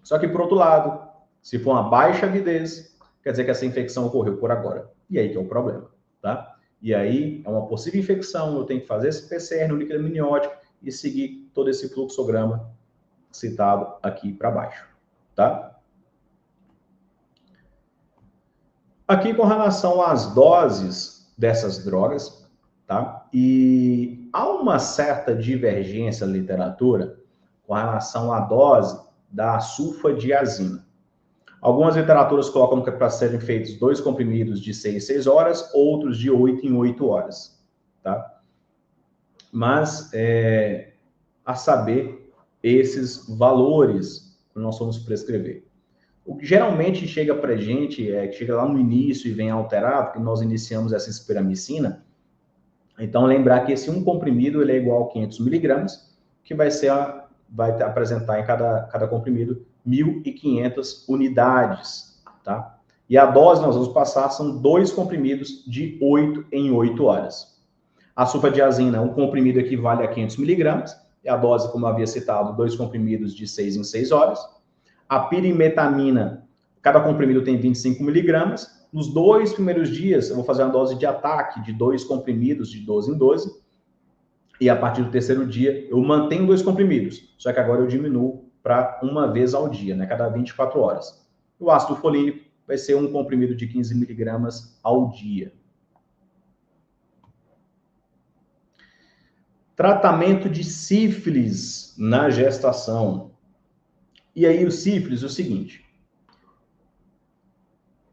Só que, por outro lado, se for uma baixa avidez, quer dizer que essa infecção ocorreu por agora. E aí que é o problema, tá? E aí é uma possível infecção, eu tenho que fazer esse PCR no líquido amniótico e seguir todo esse fluxograma citado aqui para baixo, tá? Aqui com relação às doses dessas drogas, tá? E há uma certa divergência na literatura com relação à dose da sulfadiazina. Algumas literaturas colocam que é para serem feitos 2 comprimidos de 6 em 6 horas, outros de 8 em 8 horas, tá? Mas, a saber, esses valores que nós vamos prescrever. O que geralmente chega para a gente, que chega lá no início e vem alterado, que nós iniciamos essa espiramicina, então lembrar que esse um comprimido ele é igual a 500 miligramas, que vai apresentar em cada comprimido 1.500 unidades, tá? E a dose nós vamos passar são 2 comprimidos de 8 em 8 horas. A sulfadiazina, um comprimido equivale a 500 miligramas, é a dose, como eu havia citado, 2 comprimidos de 6 em 6 horas. A pirimetamina, cada comprimido tem 25 miligramas. Nos 2 primeiros dias, eu vou fazer uma dose de ataque de 2 comprimidos de 12 em 12. E a partir do terceiro dia, eu mantenho 2 comprimidos. Só que agora eu diminuo para uma vez ao dia, né? Cada 24 horas. O ácido folínico vai ser um comprimido de 15 miligramas ao dia. Tratamento de sífilis na gestação. E aí, o sífilis, é o seguinte.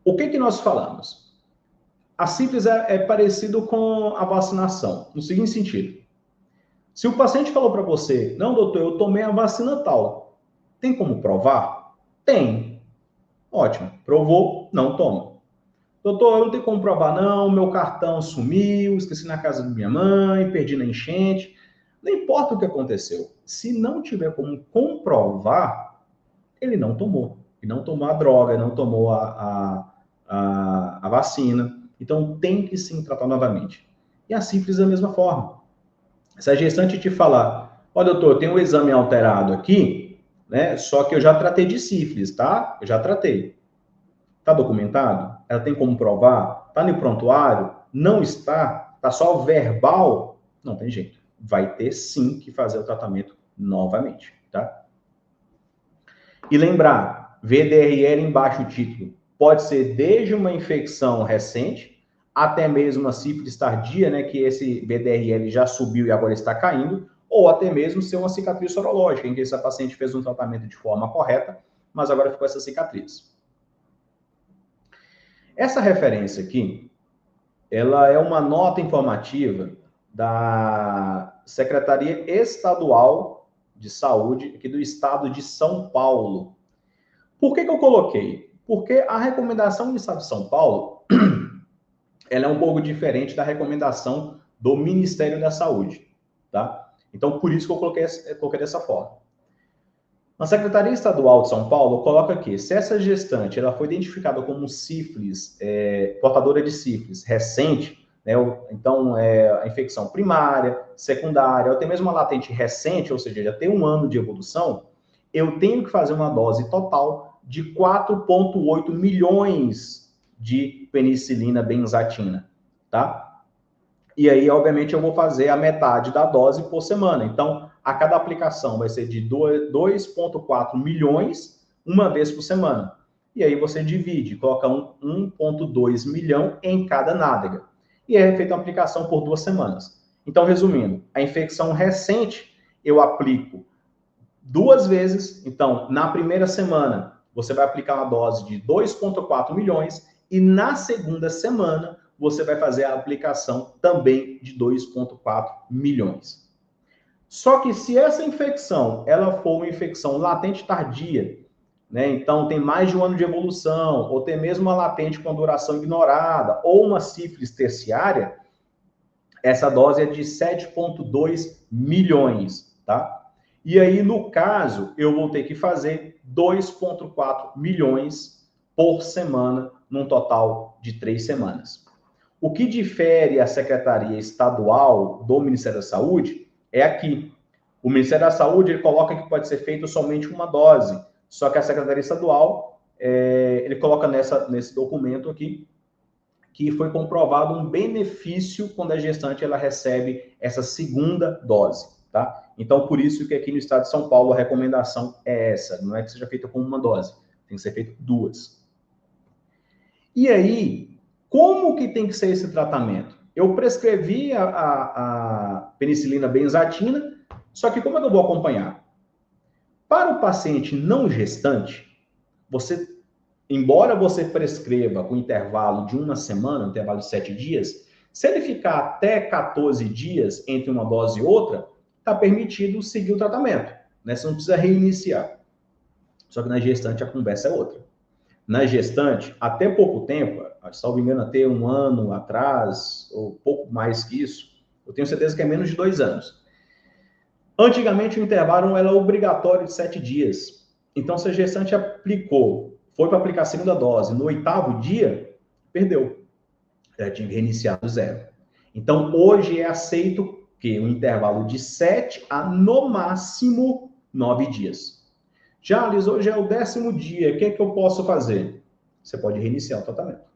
O que nós falamos? A sífilis é parecido com a vacinação, no seguinte sentido. Se o paciente falou para você, não, doutor, eu tomei a vacina tal, tem como provar? Tem. Ótimo. Provou? Não toma. Doutor, eu não tenho como provar, não, meu cartão sumiu, esqueci na casa da minha mãe, perdi na enchente. Não importa o que aconteceu. Se não tiver como comprovar, ele não tomou. Ele não tomou a droga, ele não tomou a vacina. Então, tem que sim tratar novamente. E a sífilis da mesma forma. Se a gestante te falar, olha, doutor, eu tenho um exame alterado aqui, né? Só que eu já tratei de sífilis, tá? Eu já tratei. Está documentado? Ela tem como provar? Está no prontuário? Não está? Está só verbal? Não tem jeito. Vai ter sim que fazer o tratamento novamente, tá? E lembrar, VDRL em baixo título pode ser desde uma infecção recente até mesmo uma sífilis tardia, né, que esse VDRL já subiu e agora está caindo, ou até mesmo ser uma cicatriz sorológica, em que essa paciente fez um tratamento de forma correta, mas agora ficou essa cicatriz. Essa referência aqui, ela é uma nota informativa da Secretaria Estadual de Saúde aqui do estado de São Paulo. Por que eu coloquei? Porque a recomendação do estado de São Paulo, ela é um pouco diferente da recomendação do Ministério da Saúde, tá? Então, por isso que eu coloquei dessa forma. Na Secretaria Estadual de São Paulo, coloca aqui, se essa gestante ela foi identificada como sífilis, portadora de sífilis recente, né, então a infecção primária, secundária, ou até mesmo uma latente recente, ou seja, já tem um ano de evolução, eu tenho que fazer uma dose total de 4,8 milhões de penicilina benzatina, tá? E aí, obviamente, eu vou fazer a metade da dose por semana. Então, a cada aplicação vai ser de 2,4 milhões uma vez por semana. E aí você divide, coloca 1,2 milhão em cada nádega. E é feita uma aplicação por 2 semanas. Então, resumindo, a infecção recente eu aplico 2 vezes. Então, na primeira semana, você vai aplicar uma dose de 2,4 milhões e na segunda semana você vai fazer a aplicação também de 2,4 milhões. Só que se essa infecção ela for uma infecção latente tardia, né, então tem mais de um ano de evolução, ou tem mesmo uma latente com duração ignorada, ou uma sífilis terciária, essa dose é de 7,2 milhões, tá? E aí, no caso, eu vou ter que fazer 2,4 milhões por semana, num total de 3 semanas. O que difere a Secretaria Estadual do Ministério da Saúde é aqui. O Ministério da Saúde ele coloca que pode ser feito somente uma dose, só que a Secretaria Estadual ele coloca nesse documento aqui que foi comprovado um benefício quando a gestante ela recebe essa segunda dose, tá? Então, por isso que aqui no estado de São Paulo a recomendação é essa, não é que seja feita com uma dose, tem que ser feito 2. E aí, como que tem que ser esse tratamento? Eu prescrevi a penicilina benzatina, só que como é que eu vou acompanhar? Para o paciente não gestante, embora você prescreva com intervalo de uma semana, intervalo de 7 dias, se ele ficar até 14 dias entre uma dose e outra, está permitido seguir o tratamento, né? Você não precisa reiniciar. Só que na gestante a conversa é outra. Na gestante, até pouco tempo, salvo engano, até um ano atrás, ou pouco mais que isso, eu tenho certeza que é menos de 2 anos. Antigamente, o intervalo era obrigatório de 7 dias. Então, se a gestante foi para aplicar a segunda dose, no 8º dia, perdeu. Ela tinha que reiniciar do zero. Então, hoje é aceito que um intervalo de 7 a, no máximo, 9 dias. Jales, hoje é o 10º dia, o que é que eu posso fazer? Você pode reiniciar o tratamento.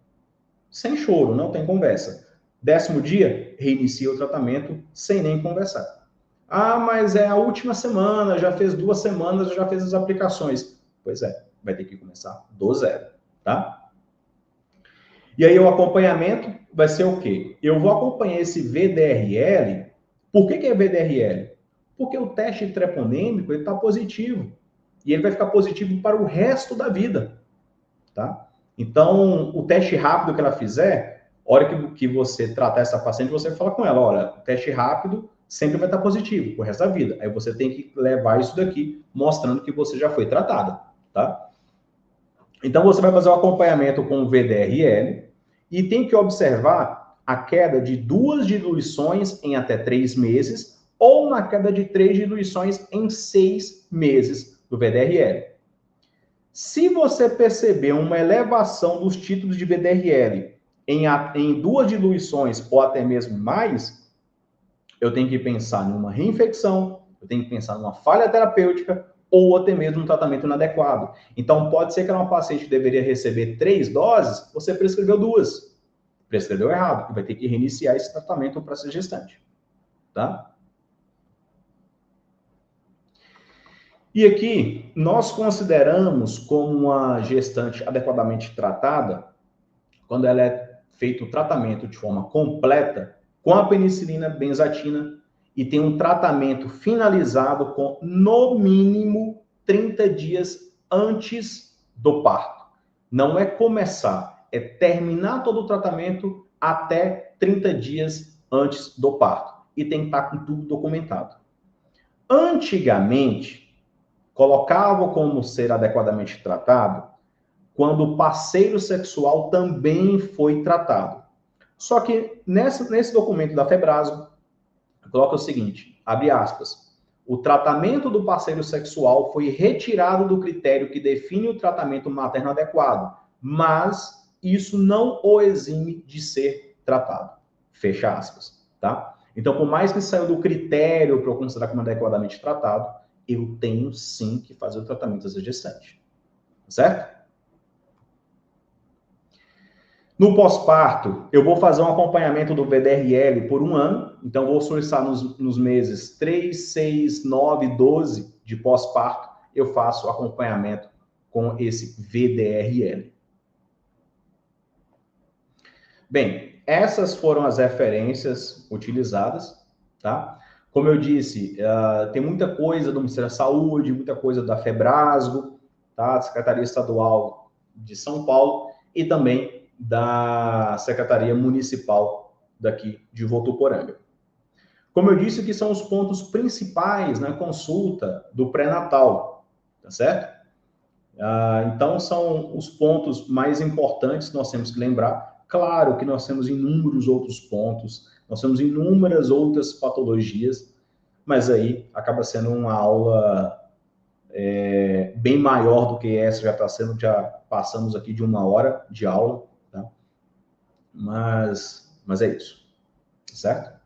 Sem choro, não tem conversa. 10º dia, reinicia o tratamento sem nem conversar. Ah, mas é a última semana, já fez 2 semanas, já fez as aplicações. Pois é, vai ter que começar do zero, tá? E aí o acompanhamento vai ser o quê? Eu vou acompanhar esse VDRL. Por que é VDRL? Porque o teste treponêmico está positivo. E ele vai ficar positivo para o resto da vida, tá? Então, o teste rápido que ela fizer, a hora que você tratar essa paciente, você fala com ela, olha, o teste rápido sempre vai estar positivo pro resto da vida. Aí você tem que levar isso daqui, mostrando que você já foi tratada, tá? Então, você vai fazer o acompanhamento com o VDRL e tem que observar a queda de 2 diluições em até 3 meses ou na queda de 3 diluições em 6 meses do VDRL. Se você perceber uma elevação dos títulos de VDRL em 2 diluições ou até mesmo mais, eu tenho que pensar numa reinfecção, eu tenho que pensar numa falha terapêutica ou até mesmo um tratamento inadequado. Então, pode ser que uma paciente deveria receber 3 doses, você prescreveu 2. Prescreveu errado, e vai ter que reiniciar esse tratamento para ser gestante. Tá? E aqui, nós consideramos como uma gestante adequadamente tratada, quando ela é feito o tratamento de forma completa, com a penicilina benzatina, e tem um tratamento finalizado com, no mínimo, 30 dias antes do parto. Não é começar, é terminar todo o tratamento até 30 dias antes do parto. E tem que estar com tudo documentado. Antigamente, colocava como ser adequadamente tratado quando o parceiro sexual também foi tratado. Só que nesse documento da Febrasgo, coloca o seguinte, abre aspas, o tratamento do parceiro sexual foi retirado do critério que define o tratamento materno adequado, mas isso não o exime de ser tratado. Fecha aspas, tá? Então, por mais que saiu do critério para eu considerar como adequadamente tratado, eu tenho sim que fazer o tratamento dessa gestante. Certo? No pós-parto, eu vou fazer um acompanhamento do VDRL por 1 ano. Então, vou solicitar nos meses 3, 6, 9, 12 de pós-parto, eu faço acompanhamento com esse VDRL. Bem, essas foram as referências utilizadas, tá? Como eu disse, tem muita coisa do Ministério da Saúde, muita coisa da Febrasgo, tá? Da Secretaria Estadual de São Paulo e também da Secretaria Municipal daqui de Votuporanga. Como eu disse, que são os pontos principais na consulta do pré-natal, tá certo? Então, são os pontos mais importantes que nós temos que lembrar. Claro que nós temos inúmeros outros pontos, nós temos inúmeras outras patologias, mas aí acaba sendo uma aula bem maior do que essa, já passamos aqui de 1 hora de aula, tá? Mas é isso, certo?